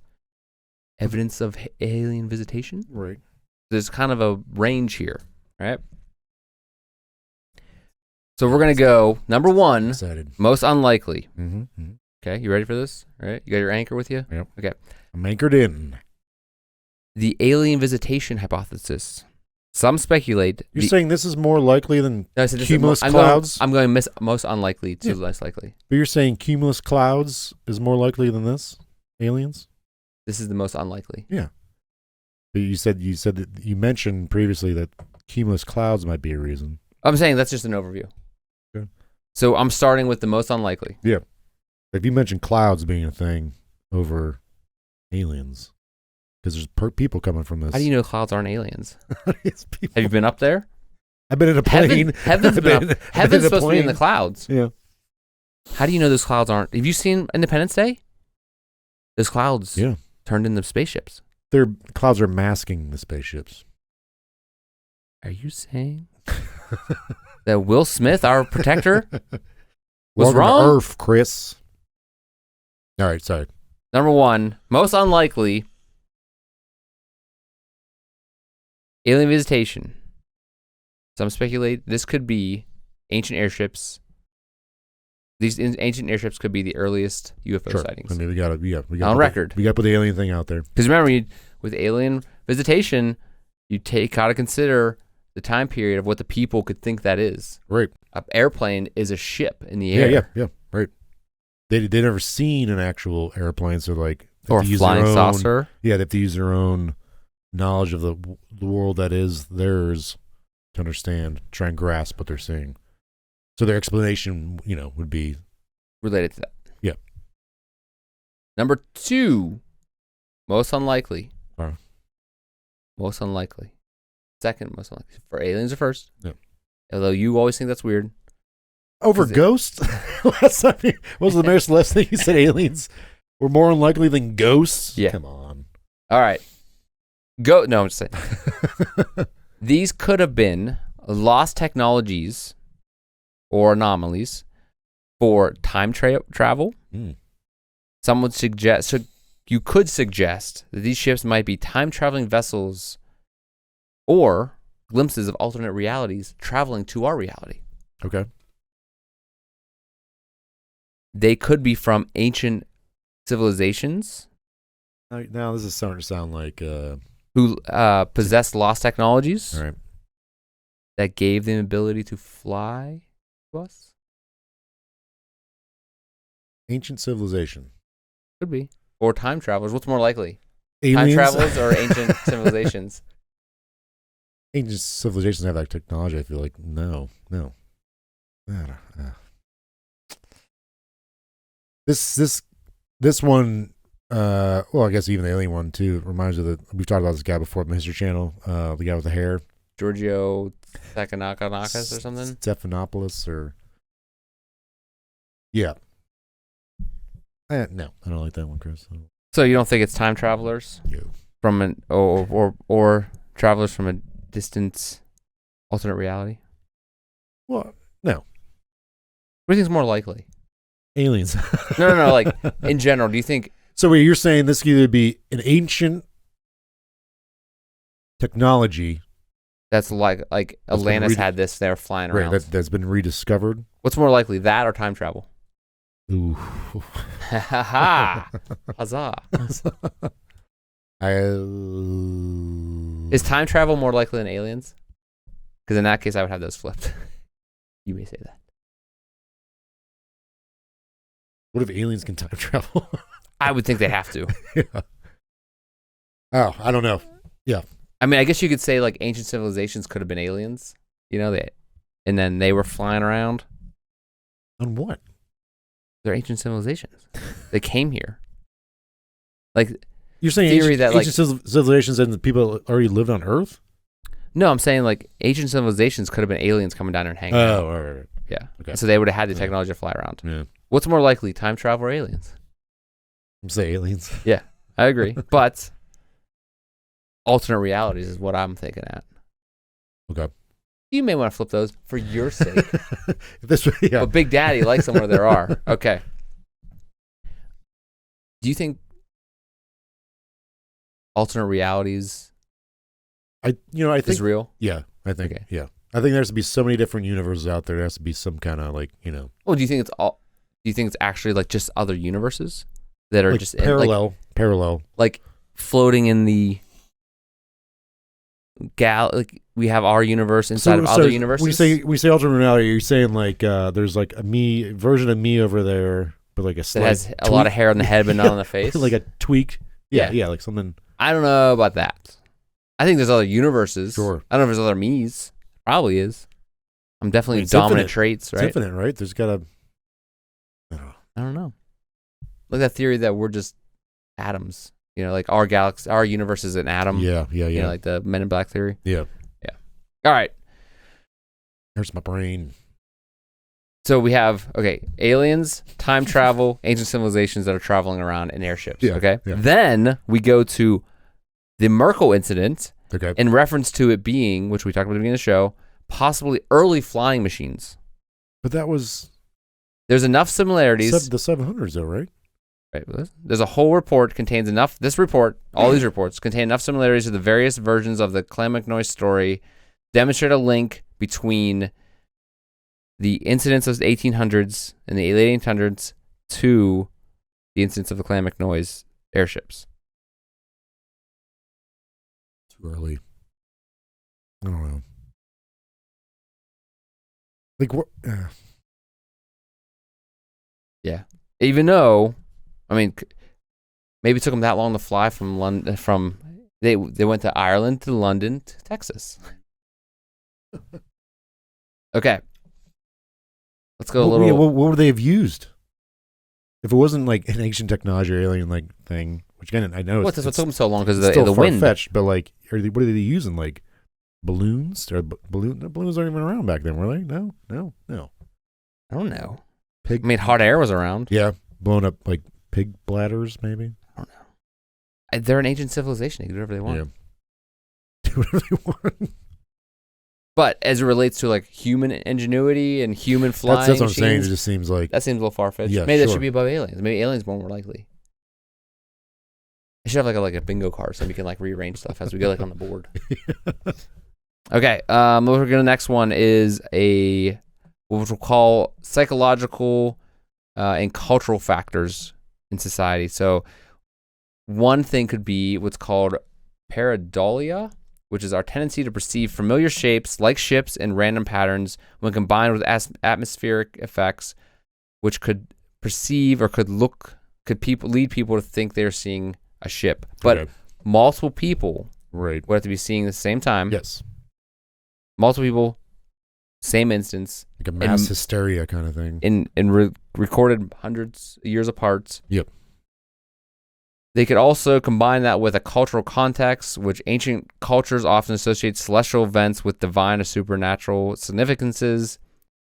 evidence of alien visitation. Right. There's kind of a range here, right? So we're going to go number one, excited. Most unlikely. Mm-hmm. Okay, you ready for this? All right. You got your anchor with you? Yep. Okay. I'm anchored in. The alien visitation hypothesis. Some speculate. You're saying this is more likely than cumulus I'm clouds? I'm going most unlikely to less likely. But you're saying cumulus clouds is more likely than this? Aliens? This is the most unlikely. Yeah. But you said that you mentioned previously that cumulus clouds might be a reason. I'm saying that's just an overview. Okay. So I'm starting with the most unlikely. Yeah. If you mentioned clouds being a thing over aliens, because there's people coming from this. How do you know clouds aren't aliens? Have you been up there? I've been in a plane. Heaven's supposed to be in the clouds. Yeah. How do you know those clouds aren't? Have you seen Independence Day? Those clouds turned into spaceships. Their clouds are masking the spaceships. Are you saying that Will Smith, our protector, was Welcome wrong? to Earth, Chris. All right, sorry. Number one, most unlikely, alien visitation. Some speculate this could be ancient airships. These ancient airships could be the earliest UFO sightings. I mean, we got on record. We got to put the alien thing out there. Because remember, with alien visitation, you got to consider the time period of what the people could think that is. Right. An airplane is a ship in the air. Yeah. Right. They never seen an actual airplane, so like or a flying saucer. Yeah, they have to use their own knowledge of the world that is theirs to understand, try and grasp what they're seeing. So their explanation, would be related to that. Yeah. Number two, most unlikely. Most unlikely. Second most unlikely. For aliens are first. Yeah. Although you always think that's weird. Over ghosts? What was the most last thing you said? Aliens were more unlikely than ghosts? Yeah. Come on. All right. No, I'm just saying. These could have been lost technologies or anomalies for time travel. Some would suggest, so you could suggest that these ships might be time traveling vessels or glimpses of alternate realities traveling to our reality. Okay. They could be from ancient civilizations. Now this is starting to sound like who possessed lost technologies. All right. That gave them ability to fly to us. Ancient civilization. Could be. Or time travelers. What's more likely? Aliens? Time travelers or ancient civilizations? Ancient civilizations have that technology. I feel like no. This one. Well, I guess even the alien one too reminds me of we've talked about this guy before on the History Channel. The guy with the hair. Giorgio Stephanopoulos or something. Stephanopoulos or. Yeah. No, I don't like that one, Chris. So you don't think it's time travelers? No. From an or travelers from a distant alternate reality? Well, no. What do you think is more likely? Aliens. No. Like, in general, do you think... So wait, you're saying this could either be an ancient technology... That's like Atlantis had this there flying around. Right, that's been rediscovered? What's more likely, that or time travel? Ooh. Ha ha! Huzzah. Is time travel more likely than aliens? Because in that case, I would have those flipped. You may say that. What if aliens can time travel? I would think they have to. Yeah. Oh, I don't know. Yeah. I mean, I guess you could say like ancient civilizations could have been aliens, and then they were flying around. On what? They're ancient civilizations. They came here. Like, you're saying theory that ancient civilizations and the people already lived on Earth? No, I'm saying like ancient civilizations could have been aliens coming down here and hanging out. Oh, right. Yeah. Okay. So they would have had the technology to fly around. Yeah. What's more likely, time travel or aliens? I'm saying aliens. Yeah, I agree. But alternate realities is what I'm thinking at. Okay. You may want to flip those for your sake. Yeah. But Big Daddy likes them where there are. Okay. Do you think alternate realities I think is real? Yeah, I think. Okay. Yeah. I think there has to be so many different universes out there. There has to be some kind of Well, do you think it's actually like just other universes that are like just parallel, like floating in the like we have our universe inside of other universes? When you say alternate reality, you're saying like there's like a me version of me over there, but like a slight that has a lot of hair on the head but not on the face, like a tweak. Yeah, like something. I don't know about that. I think there's other universes. Sure. I don't know if there's other me's. Probably is. I'm definitely It's dominant infinite. traits, right? It's infinite, right? There's got I don't know. Like that theory that we're just atoms. Like our galaxy, our universe is an atom. Yeah. Like the Men in Black theory. Yeah. All right. Hurts my brain. So we have, aliens, time travel, ancient civilizations that are traveling around in airships. Yeah, Okay. yeah. Then we go to the Merkel Incident Okay. in reference to it being, which we talked about at the beginning of the show, possibly early flying machines. But that was There's enough similarities. the 700s, though, right? Right. There's a whole report contains enough. This report, all these reports contain enough similarities to the various versions of the Clonmacnoise story, demonstrate a link between the incidents of the 1800s and the late 1800s to the incidents of the Clonmacnoise airships. Too early. I don't know. Like what? Yeah. Even though, I mean, maybe it took them that long to fly from London. They went to Ireland to London to Texas. Okay. Let's go a little. What would they have used? If it wasn't like an ancient technology or alien like thing, which again I know That's what took them so long because still the wind. far-fetched, but like, what are they using? Like balloons? Or balloons aren't even around back then, were they? No. I don't know. Pig. I mean, hot air was around. Yeah, blowing up like pig bladders, maybe. I don't know. They're an ancient civilization. They can do whatever they want. Yeah. Do whatever they want. But as it relates to like human ingenuity and human flying, that's what I'm saying. It machines, just seems like that seems a little far fetched. Yeah, Maybe that sure. should be above aliens. Maybe aliens are more likely. I should have like a bingo card so we can like rearrange stuff as we go like on the board. Okay. We're gonna next one is what we'll call psychological and cultural factors in society. So one thing could be what's called pareidolia, which is our tendency to perceive familiar shapes like ships and random patterns when combined with atmospheric effects, which could perceive or could lead people to think they're seeing a ship. But multiple people right would have to be seeing at the same time. Yes. Multiple people, same instance. Like a mass hysteria kind of thing. Recorded hundreds of years apart. Yep. They could also combine that with a cultural context, which ancient cultures often associate celestial events with divine or supernatural significances.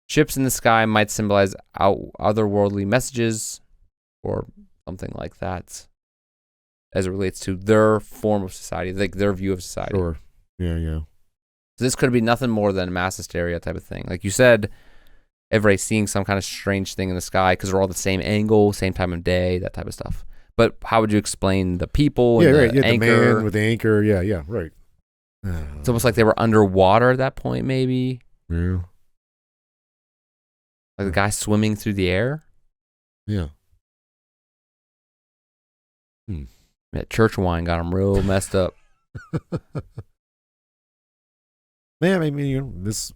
Ships in the sky might symbolize otherworldly messages or something like that as it relates to their form of society, like their view of society. Sure. Yeah. So this could be nothing more than mass hysteria type of thing. Like you said, everybody's seeing some kind of strange thing in the sky because they're all the same angle, same time of day, that type of stuff. But how would you explain the people and the anchor? The man with the anchor. Yeah, right. It's almost like they were underwater at that point, maybe. Yeah. Like the guy swimming through the air. Yeah. That church wine got him real messed up. Man, I mean, this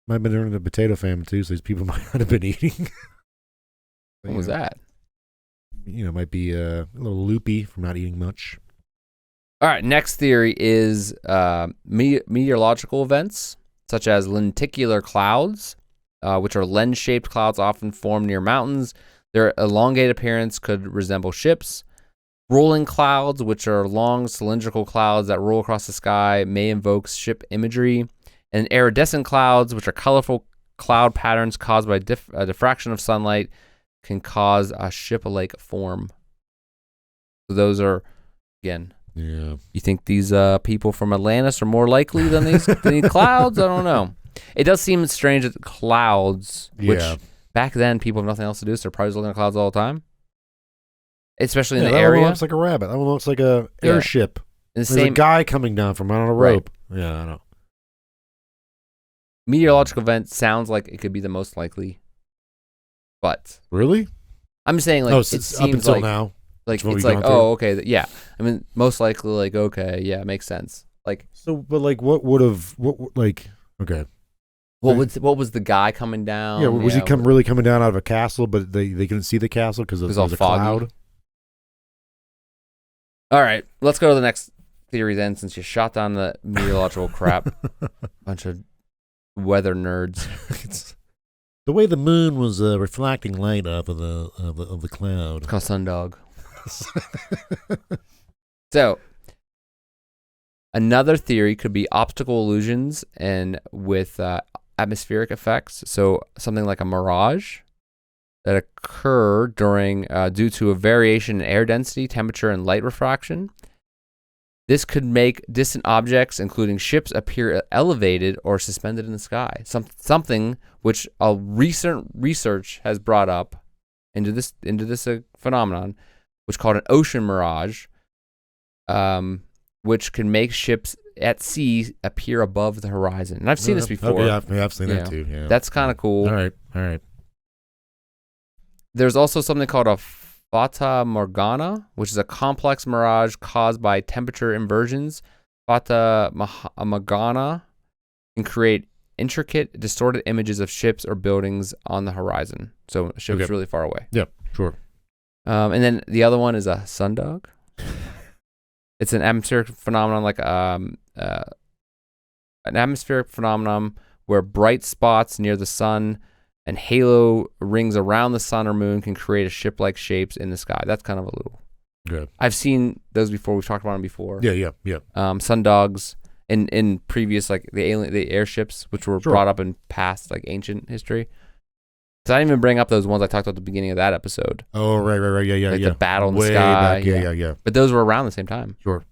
might have been during the potato famine too, so these people might not have been eating. What was that? Might be a little loopy from not eating much. All right, next theory is meteorological events, such as lenticular clouds, which are lens-shaped clouds often formed near mountains. Their elongated appearance could resemble ships. Rolling clouds, which are long cylindrical clouds that roll across the sky, may invoke ship imagery. And iridescent clouds, which are colorful cloud patterns caused by diffraction of sunlight, can cause a ship-like form. So those are, again, yeah. You think these people from Atlantis are more likely than these clouds? I don't know. It does seem strange that clouds, which back then people have nothing else to do, so they're probably looking at clouds all the time. Especially in the area. That one looks like a rabbit. That one looks like a airship. There's a guy coming down from on a rope. Right. Yeah, I know. Meteorological event sounds like it could be the most likely, but really, I'm saying like it seems up until like now. Like it's like okay, yeah. I mean, most likely like okay, yeah, it makes sense. Like so, but like what okay. What was the guy coming down? Yeah, was he really coming down out of a castle? But they couldn't see the castle because it was all foggy. Cloud. All right, let's go to the next theory then. Since you shot down the meteorological crap, bunch of weather nerds. The way the moon was reflecting light off of the cloud. It's called sundog. So, another theory could be optical illusions and with atmospheric effects. So, something like a mirage that occur during due to a variation in air density, temperature, and light refraction. This could make distant objects, including ships, appear elevated or suspended in the sky. Something which a recent research has brought up into this phenomenon, which is called an ocean mirage, which can make ships at sea appear above the horizon. And I've seen this before. Yeah, I've seen that too. Yeah. That's kind of cool. All right. There's also something called a Fata Morgana, which is a complex mirage caused by temperature inversions. Fata Morgana can create intricate, distorted images of ships or buildings on the horizon. So a ship is really far away. Yep, sure. And then the other one is a sundog. It's an atmospheric phenomenon, like an atmospheric phenomenon where bright spots near the sun and halo rings around the sun or moon can create a ship-like shapes in the sky. That's kind of a little. Good. I've seen those before. We've talked about them before. Yeah. Sundogs in previous the airships, which were brought up in past ancient history. So I didn't even bring up those ones I talked about at the beginning of that episode. Oh, right. Yeah. The battle in the sky. Back. Yeah. But those were around the same time. Sure.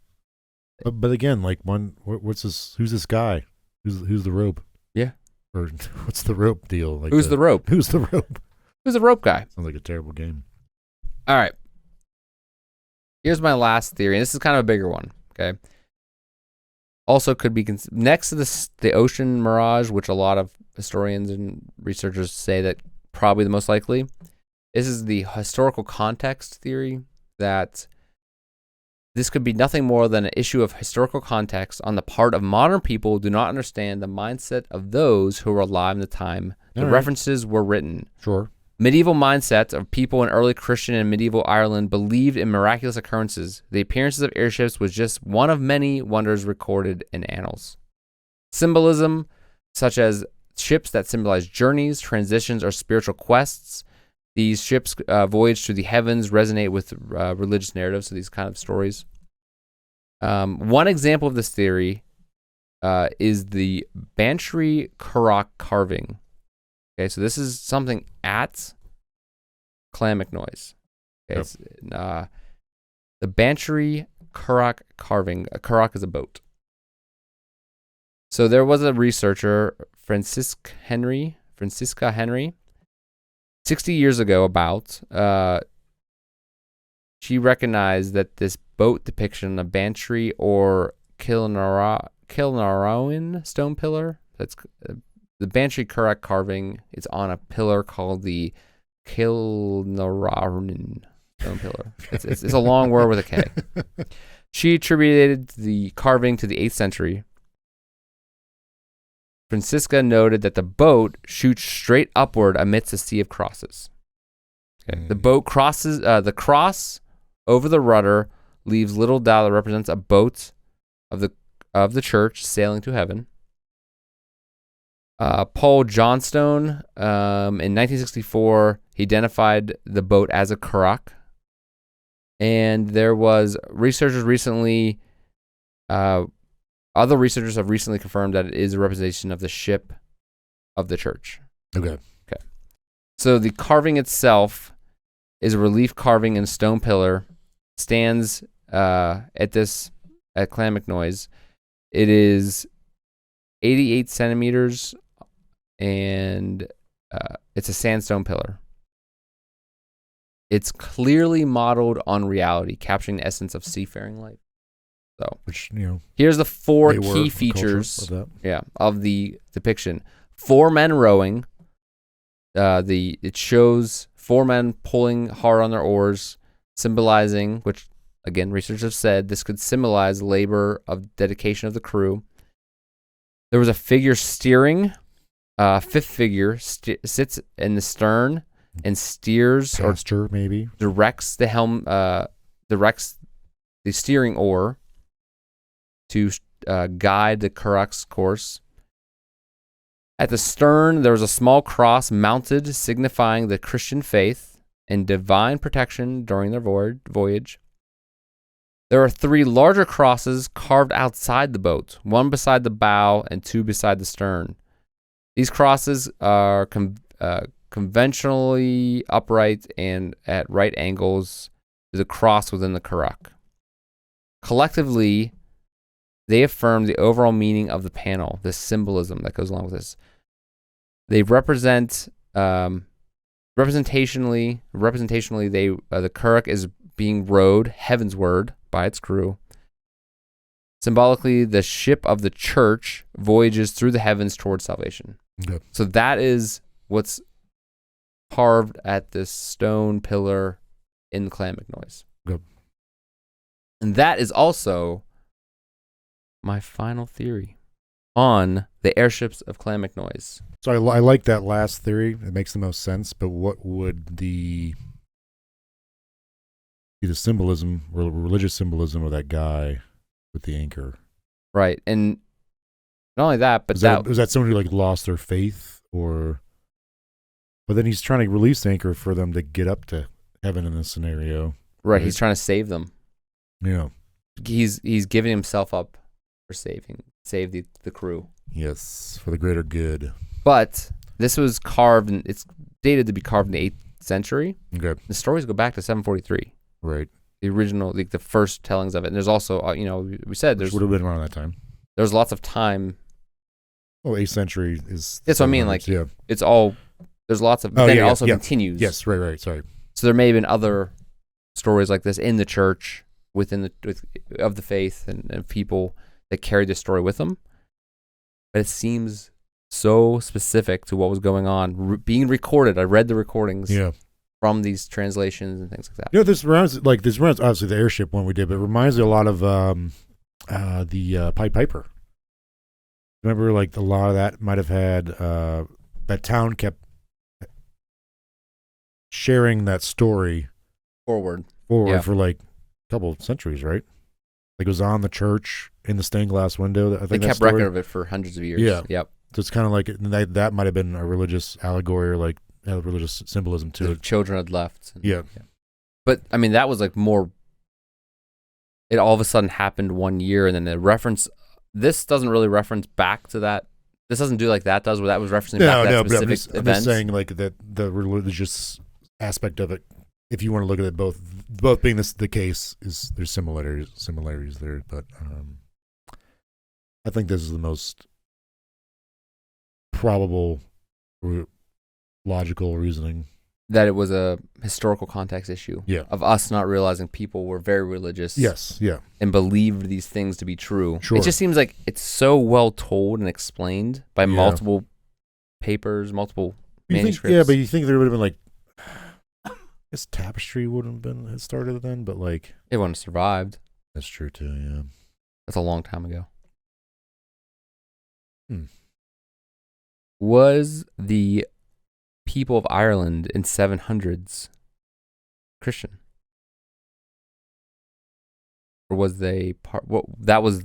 But again, what's this? Who's this guy? Who's the rope? Yeah. Or what's the rope deal? Who's the rope? Who's the rope? Who's the rope guy? Sounds like a terrible game. All right. Here's my last theory. And this is kind of a bigger one. Okay. Also could be next to the ocean mirage, which a lot of historians and researchers say that probably the most likely. This is the historical context theory, that this could be nothing more than an issue of historical context on the part of modern people who do not understand the mindset of those who were alive in the time the references were written. Sure. Medieval mindsets of people in early Christian and medieval Ireland believed in miraculous occurrences. The appearances of airships was just one of many wonders recorded in annals. Symbolism, such as ships that symbolize journeys, transitions, or spiritual quests. These ships' voyage through the heavens resonate with religious narratives, so these kind of stories. One example of this theory is the Bantry Curragh carving. Okay, so this is something at Clonmacnoise. Okay, it's, the Bantry Curragh carving. A curragh is a boat. So there was a researcher, Francisca Henry, 60 years ago she recognized that this boat depiction of Bantry or Kilnarrowan stone pillar, that's the Bantry Curragh carving, is on a pillar called the Kilnarrowan stone pillar. It's a long word with a K. She attributed the carving to the 8th century. Francisca noted that the boat shoots straight upward amidst a sea of crosses. Okay. The boat crosses the cross over the rudder leaves little doubt that represents a boat of the church sailing to heaven. Paul Johnstone, in 1964, he identified the boat as a curragh, and there was other researchers have recently confirmed that it is a representation of the ship of the church. Okay. So the carving itself is a relief carving in a stone pillar, stands at Clonmacnoise. It is 88 centimeters, and it's a sandstone pillar. It's clearly modeled on reality, capturing the essence of seafaring life. So, which, here's the 4 key features of the depiction. 4 men rowing. It shows 4 men pulling hard on their oars, symbolizing, which again researchers have said this could symbolize labor of dedication of the crew. There was a figure steering. 5th figure sits in the stern and steers Pastor, maybe directs the helm, directs the steering oar to guide the curragh's course. At the stern, there was a small cross mounted, signifying the Christian faith and divine protection during their voyage. There are 3 larger crosses carved outside the boat, 1 beside the bow and 2 beside the stern. These crosses are conventionally upright and at right angles to the cross within the curragh. Collectively, they affirm the overall meaning of the panel, this symbolism that goes along with this. They represent, representationally, the curragh is being rowed heavensward by its crew. Symbolically, the ship of the church voyages through the heavens towards salvation. Okay. So that is what's carved at this stone pillar in Clonmacnoise. Okay. And that is also my final theory on the airships of Clonmacnoise. So I like that last theory. It makes the most sense. But what would be the symbolism, religious symbolism of that guy with the anchor? Right. And not only that, but was that someone who lost their faith, or? But then he's trying to release the anchor for them to get up to heaven in this scenario. Right. He's trying to save them. Yeah. He's giving himself up for save the crew. Yes, for the greater good. But this was carved, and it's dated to be carved in the 8th century. Okay. The stories go back to 743. Right. The original, the first tellings of it. And there's also, we said Which would have been around that time. There's lots of time. Well, 8th century is. That's what I mean. It's all, there's lots of, but then it also continues. Yes, right, sorry. So there may have been other stories like this in the church, of the faith and people that carried this story with them. But it seems so specific to what was going on, being recorded. I read the recordings from these translations and things like that. This reminds obviously the airship one we did, but it reminds me a lot of the Pied Piper. Remember, a lot of that might have had that town kept sharing that story forward for a couple of centuries, right? It was on the church in the stained glass window. I think they kept record of it for hundreds of years. Yeah. Yep. So it's kind of that might have been a religious allegory or religious symbolism to the children had left. Yeah. But I mean, that was more. It all of a sudden happened one year, and then the reference. This doesn't really reference back to that. This doesn't do like that does, where that was referencing back to that specific event. I'm just saying that the religious aspect of it. If you want to look at it, both being the case, is there's similarities there, but I think this is the most probable, logical reasoning. That it was a historical context issue. Yeah. Of us not realizing people were very religious. Yes. Yeah. And believed these things to be true. Sure. It just seems like it's so well told and explained by multiple papers, multiple manuscripts. But you think there would have been like, I guess tapestry wouldn't have been started then, but like it wouldn't have survived. That's true too. Yeah. That's a long time ago. Hmm. Was the people of Ireland in 700s Christian? Or was they part? What that was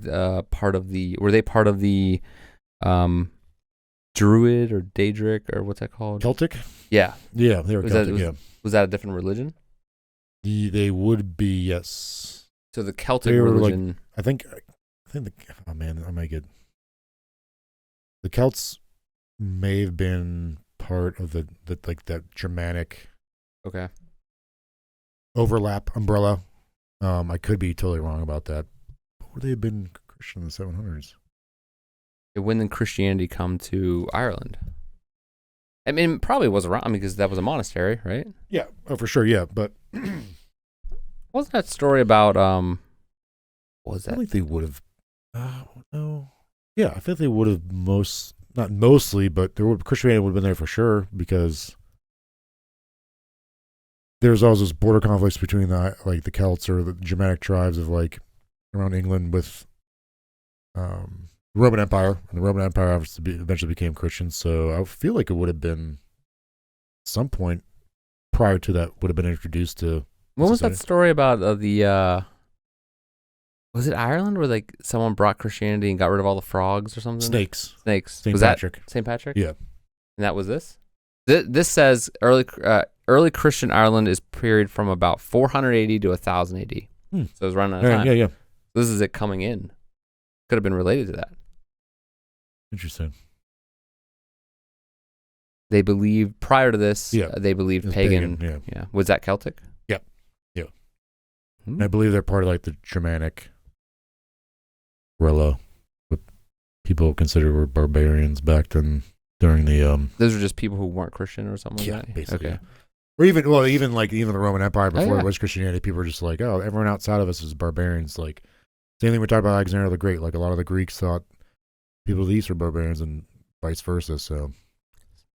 part of the? Were they part of the Druid or Daedric or what's that called? Celtic? Yeah. Yeah, they were Celtic, Was that a different religion? They would be, yes. So the Celtic religion. Like, I think oh man, I might get. The Celts may have been part of the like that Germanic overlap umbrella. I could be totally wrong about that. But would they have been Christian in the 700s? When did Christianity come to Ireland? I mean, it probably was around. I mean, because that was a monastery, right? Yeah, for sure. Yeah, but wasn't that story about what was that? I think they would have. No. Yeah, I think they would have not mostly, but Christianity would have been there for sure because there's always those border conflicts between the Celts or the Germanic tribes of like around England with the Roman Empire, and the Roman Empire obviously eventually became Christian. So I feel like it would have been some point prior to that would have been introduced to. When was that story about the? Was it Ireland where like someone brought Christianity and got rid of all the frogs or something? Snakes. Was Patrick. That St. Patrick? Yeah. And that was this? This says early Christian Ireland is period from about 480 to 1000 AD. So it was running out of time. Yeah. This is it coming in. Could have been related to that. Interesting. They believed prior to this. Yeah. They believed pagan. Yeah. Was that Celtic? Yeah. And I believe they're part of like the Germanic umbrella, what people consider were barbarians back then during the Those were just people who weren't Christian or something like that? Basically. Okay. Or even the Roman Empire before it was Christianity, people were just like, oh, everyone outside of us is barbarians. Like, same thing we talked about Alexander the Great. Like, a lot of the Greeks thought people of the East were barbarians and vice versa. So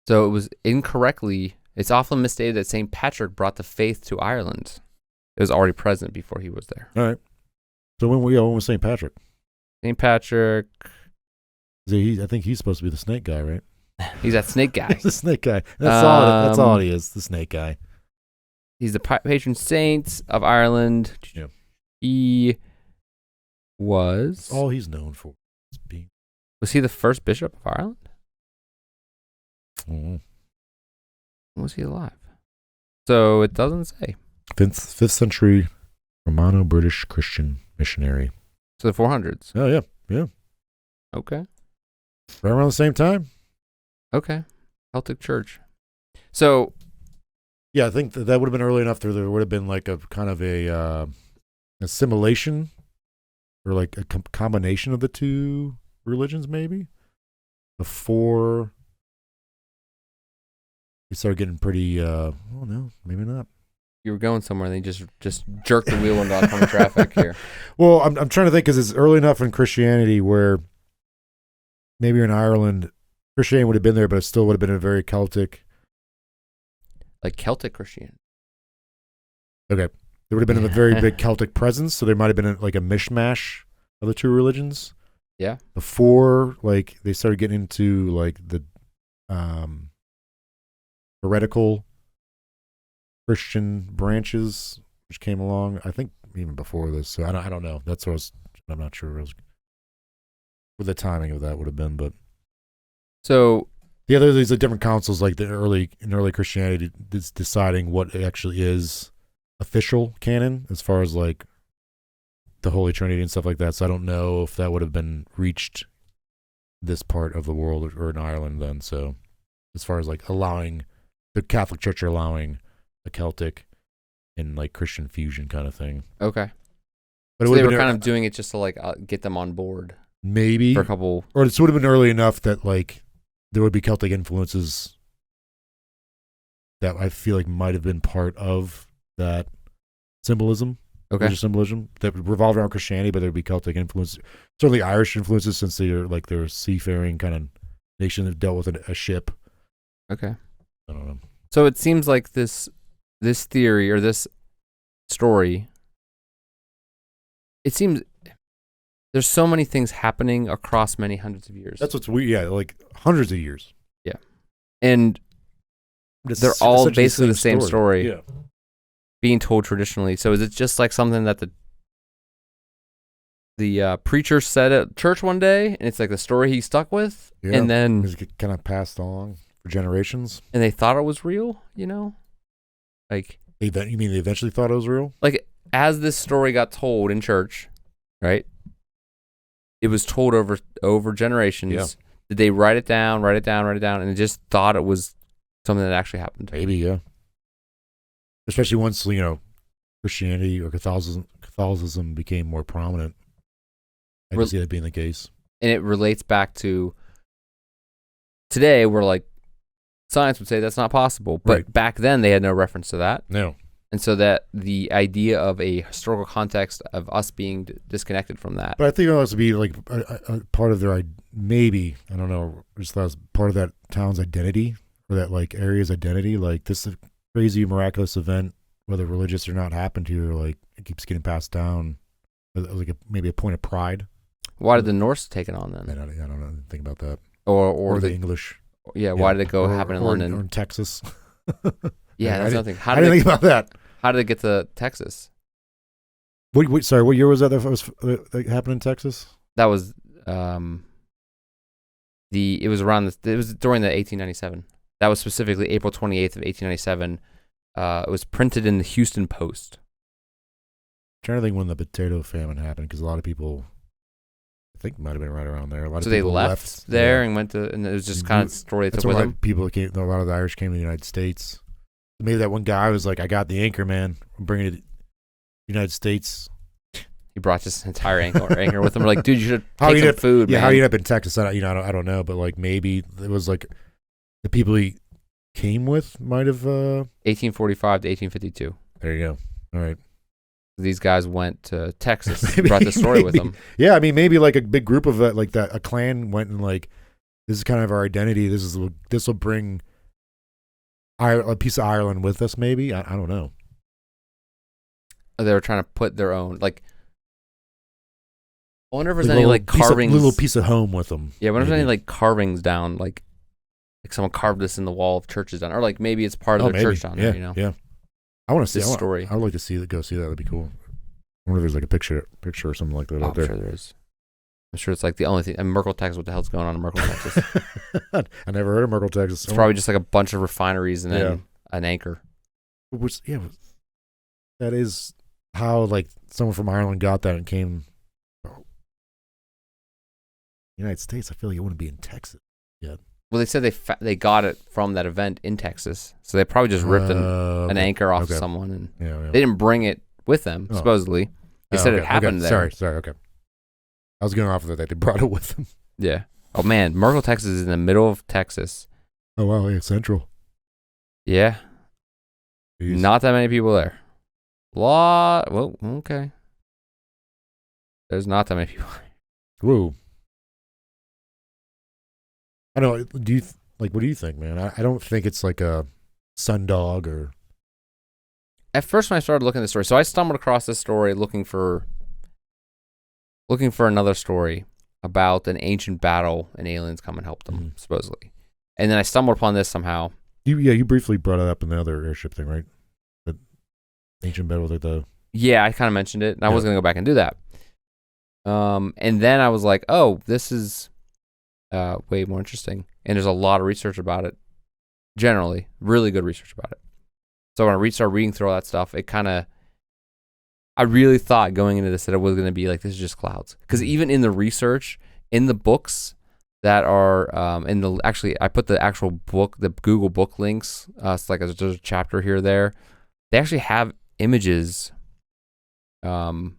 it was incorrectly, it's often misstated that St. Patrick brought the faith to Ireland. It was already present before he was there. All right. So when was St. Patrick? St. Patrick. I think he's supposed to be the snake guy, right? He's that snake guy. He's the snake guy. That's all he is, the snake guy. He's the patron saint of Ireland. Yeah. He was... all he's known for. Was he the first bishop of Ireland? Mm-hmm. When was he alive? So it doesn't say. 5th century Romano-British Christian missionary. So the 400s. Oh, yeah. Okay. Right around the same time. Okay. Celtic Church. So. Yeah, I think that would have been early enough there would have been like a kind of a assimilation or like a combination of the two religions maybe before we started getting pretty, oh no, maybe not. You were going somewhere and they just jerked the wheel into oncoming traffic here. Well, I'm trying to think because it's early enough in Christianity where maybe in Ireland, Christianity would have been there, but it still would have been a very Celtic. Like Celtic Christianity. Okay. There would have been a very big Celtic presence, so there might have been like a mishmash of the two religions. Yeah. Before like they started getting into like the heretical Christian branches which came along, I think even before this. So I don't know. I'm not sure what the timing of that would have been, but so there's different councils like in early Christianity deciding what actually is official canon as far as like the Holy Trinity and stuff like that. So I don't know if that would have been reached this part of the world or in Ireland then. So as far as like allowing the Catholic Church allowing a Celtic and like Christian fusion kind of thing. Okay. But so they were kind of doing it just to like get them on board. Maybe for a couple. Or it would have been early enough that like there would be Celtic influences that I feel like might have been part of that symbolism, religious symbolism that revolved around Christianity, but there'd be Celtic influence, certainly Irish influences, since they're a seafaring kind of nation that dealt with a ship. Okay. I don't know. So it seems like this theory or this story, it seems there's so many things happening across many hundreds of years. That's what's weird. Yeah, like hundreds of years. Yeah. And they're all basically the same story. Yeah. Being told traditionally. So is it just like something that the preacher said at church one day, and it's like the story he stuck with, and then it's kind of passed along for generations, and they thought it was real, like you mean they eventually thought it was real? Like as this story got told in church, right? It was told over generations. Yeah. Did they write it down, and they just thought it was something that actually happened? Maybe, yeah. Especially once, Christianity or Catholicism became more prominent. I can see that being the case. And it relates back to today where, like, science would say that's not possible. But back then, they had no reference to that. No. And so that the idea of a historical context of us being disconnected from that. But I think it has to be, like, a part of their, maybe, I don't know, just that was part of that town's identity or that, like, area's identity. Like, this crazy, miraculous event, whether religious or not, happened here, like, it keeps getting passed down, like maybe a point of pride. Why did the Norse take it on then? I don't know. I didn't think about that. Or the English. Yeah, why did it go happen in London? Or in Texas. Yeah, that's nothing. I didn't think about that. How did it get to Texas? Sorry, what year was that that happened in Texas? That was it was during the 1897. That was specifically April 28th of 1897. It was printed in the Houston Post. I'm trying to think when the potato famine happened, because a lot of people, I think, might have been right around there. So they left there and went to, and it was just kind of story they took with them. A lot of the Irish came to the United States. Maybe that one guy was like, "I got the anchor, man. I'm bringing it to the United States." He brought just an entire anchor with him. We're like, dude, you should take some food, man. Yeah, how you end up in Texas? I don't know, but like maybe it was like the people he came with might have 1845 to 1852. There you go. All right. These guys went to Texas, brought the story with them. Yeah, I mean, maybe like a big group of like that, a clan went and like, this is kind of our identity. This will bring a piece of Ireland with us. Maybe I don't know. They were trying to put their own, like, I wonder if there's any like carvings, little piece of home with them. Yeah, I wonder if there's any like carvings down, like someone carved this in the wall of churches down, or like maybe it's part of their church down there. Yeah. I want to see this story. I would like to go see that. That'd be cool. I wonder if there's like a picture or something like that out there. I'm sure there is. I'm sure it's like the only thing. And Merkel, Texas. What the hell's going on in Merkel, Texas? I never heard of Merkel, Texas. It's probably just like a bunch of refineries and then an anchor. That is how like someone from Ireland got that and came. United States. I feel like it wouldn't be in Texas yet. Well, they said they got it from that event in Texas, so they probably just ripped an anchor off of someone, and they didn't bring it with them. Supposedly, they said it happened there. Sorry. Okay, I was going off of that. They brought it with them. Yeah. Oh man, Merkel, Texas is in the middle of Texas. Oh wow, yeah, Central. Yeah. Jeez. Not that many people there. Well, okay. There's not that many people. Whoa. I don't know. What do you think, man? I don't think it's like a sundog or. At first, when I started looking at the story, so I stumbled across this story looking for another story about an ancient battle and aliens come and help them, supposedly. And then I stumbled upon this somehow. You briefly brought it up in the other airship thing, right? The ancient battle with the. Yeah, I kind of mentioned it, and I was going to go back and do that. And then I was like, oh, this is way more interesting. And there's a lot of research about it. Generally, really good research about it. So when I started reading through all that stuff, I really thought going into this that it was going to be like, this is just clouds. Because even in the research, in the books that are I put the actual book, the Google book links. It's like there's a chapter here or there. They actually have images of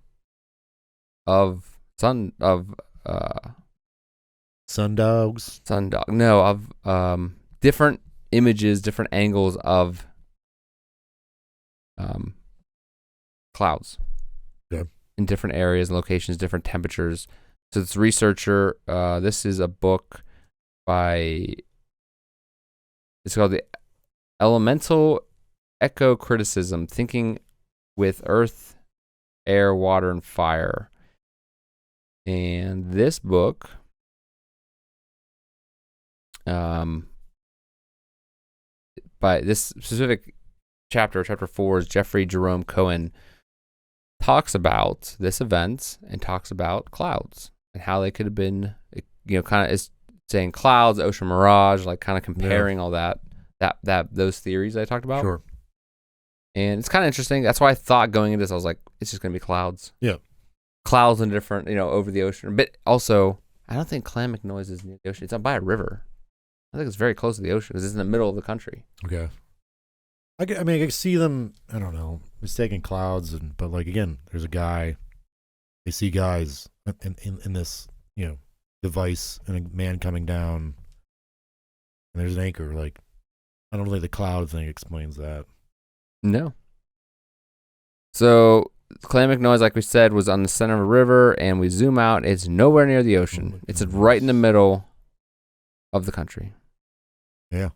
Sundogs. Sundog. No, of different images, different angles of clouds. Yeah. In different areas and locations, different temperatures. So this researcher, this is a book by, it's called The Elemental Eco-Criticism, Thinking with Earth, Air, Water, and Fire. And this book, by this specific chapter 4, is Jeffrey Jerome Cohen, talks about this event and talks about clouds and how they could have been, kind of is saying clouds, ocean mirage, like kind of comparing all that those theories I talked about. Sure. And it's kind of interesting. That's why I thought going into this, I was like, it's just going to be clouds. Yeah. Clouds and different, over the ocean. But also, I don't think Clonmacnoise is near the ocean. It's up by a river. I think it's very close to the ocean because it's in the middle of the country. Okay. I can see them, I don't know, mistaking clouds, but like, again, there's a guy, they see guys in this, device and a man coming down, and there's an anchor. Like, I don't think the cloud thing explains that. No. So, Clonmacnoise, like we said, was on the center of a river, and we zoom out. It's nowhere near the ocean. It's right in the middle of the country. Yeah.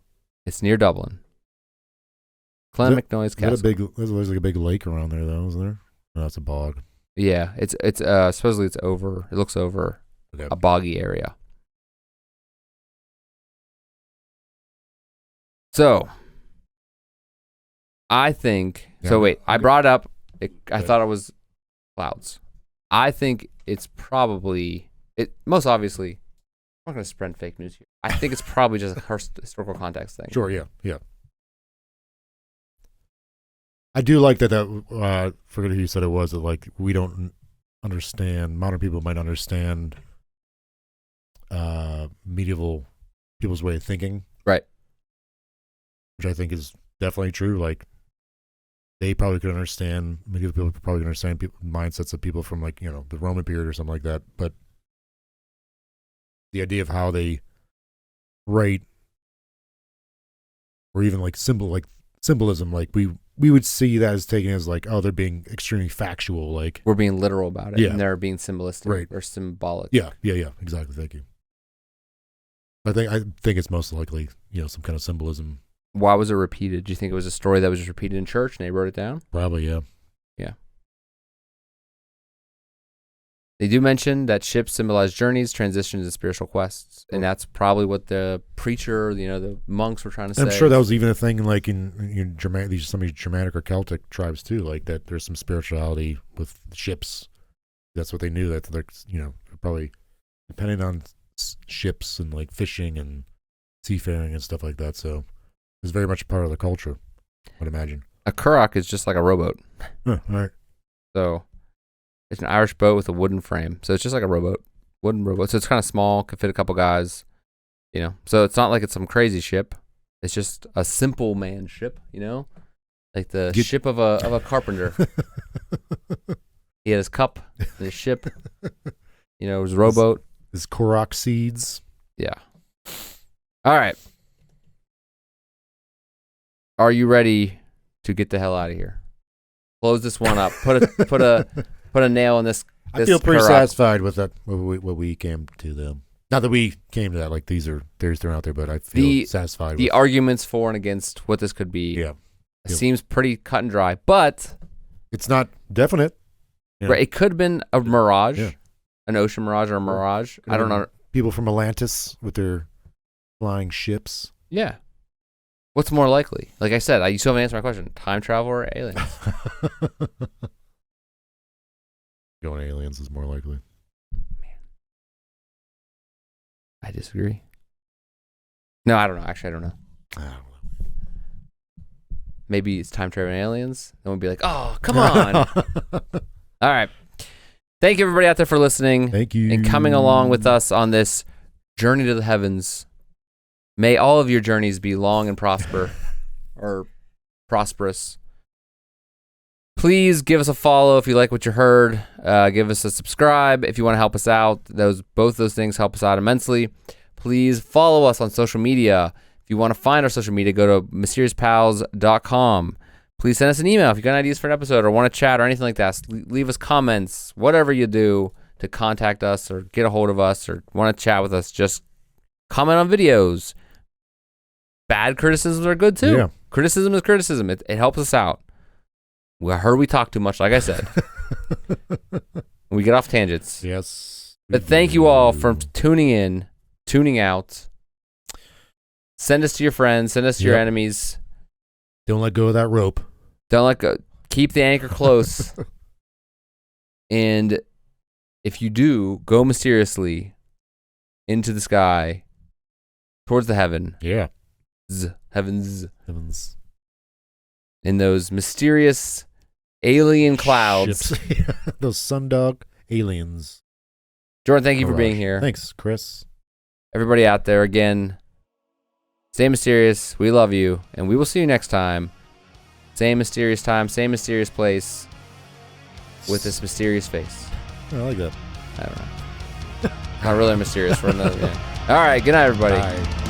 It's near Dublin. Clonmacnoise Castle. There's like a big lake around there, though, isn't there? No, that's a bog. Yeah, it's supposedly it's over. It looks over a boggy area. So, I think. Yeah, so wait, I brought up. I thought it was clouds. I think it's probably most obviously. I'm not going to spread fake news here. I think it's probably just a historical context thing. Sure. Yeah. I do like that. Forget who you said it was. That like we don't understand. Modern people might understand medieval people's way of thinking, right? Which I think is definitely true. Like they probably could understand. Medieval people probably could understand mindsets of people from like the Roman period or something like that. But the idea of how they write, or even like symbolism, like we would see that as taken as like, oh, they're being extremely factual. Like we're being literal about it, yeah. And they're being symbolistic, right, or symbolic. Yeah, exactly. Thank you. I think it's most likely some kind of symbolism. Why was it repeated? Do you think it was a story that was just repeated in church and they wrote it down? Probably, yeah. Yeah. They do mention that ships symbolize journeys, transitions, and spiritual quests, and that's probably what the preacher, the monks were trying to say. I'm sure that was even a thing, like in Germanic, some of these Germanic or Celtic tribes too, like that. There's some spirituality with ships. That's what they knew. That they're probably depending on ships and like fishing and seafaring and stuff like that. So it's very much a part of the culture, I'd imagine. A currach is just like a rowboat. All right. So. It's an Irish boat with a wooden frame. So it's just like a wooden rowboat. So it's kind of small, could fit a couple guys, So it's not like it's some crazy ship. It's just a simple man ship, Like the ship of a carpenter. He had his cup, his ship, his rowboat. His Korok seeds. Yeah. All right. Are you ready to get the hell out of here? Close this one up. Put a nail in this. I feel pretty satisfied with that. What we came to them. Not that we came to that. Like these are theories thrown out there, but I feel satisfied. The arguments for and against what this could be. Yeah, seems pretty cut and dry, but it's not definite. Right, it could have been a mirage, an ocean mirage or a mirage. I don't know. People from Atlantis with their flying ships. Yeah. What's more likely? Like I said, you still haven't answered my question. Time travel or aliens? Going aliens is more likely. Man. I disagree. No, I don't know. Actually, I don't know. Maybe it's time travel and aliens. Then we'll be like, oh, come on. All right. Thank you, everybody out there, for listening. Thank you. And coming along with us on this journey to the heavens. May all of your journeys be long and prosperous. Please give us a follow if you like what you heard. Give us a subscribe if you want to help us out. Both those things help us out immensely. Please follow us on social media. If you want to find our social media, go to mysteriousPals.com. Please send us an email if you got ideas for an episode or want to chat or anything like that. Leave us comments, whatever you do to contact us or get a hold of us or want to chat with us. Just comment on videos. Bad criticisms are good too. Yeah. Criticism is criticism. It helps us out. I heard we talk too much, like I said. We get off tangents. Yes. But thank you all for tuning in, tuning out. Send us to your friends. Send us to your enemies. Don't let go of that rope. Don't let go. Keep the anchor close. And if you do, go mysteriously into the sky towards the heaven. Yeah. Heavens. Heavens. In those mysterious alien clouds. Ships. Those sundog aliens. Jordan, thank you for being here. Thanks, Chris. Everybody out there, again, stay mysterious. We love you. And we will see you next time. Same mysterious time, same mysterious place with this mysterious face. I like that. I don't know. Not really mysterious for another. Yeah. All right. Good night, everybody. Bye.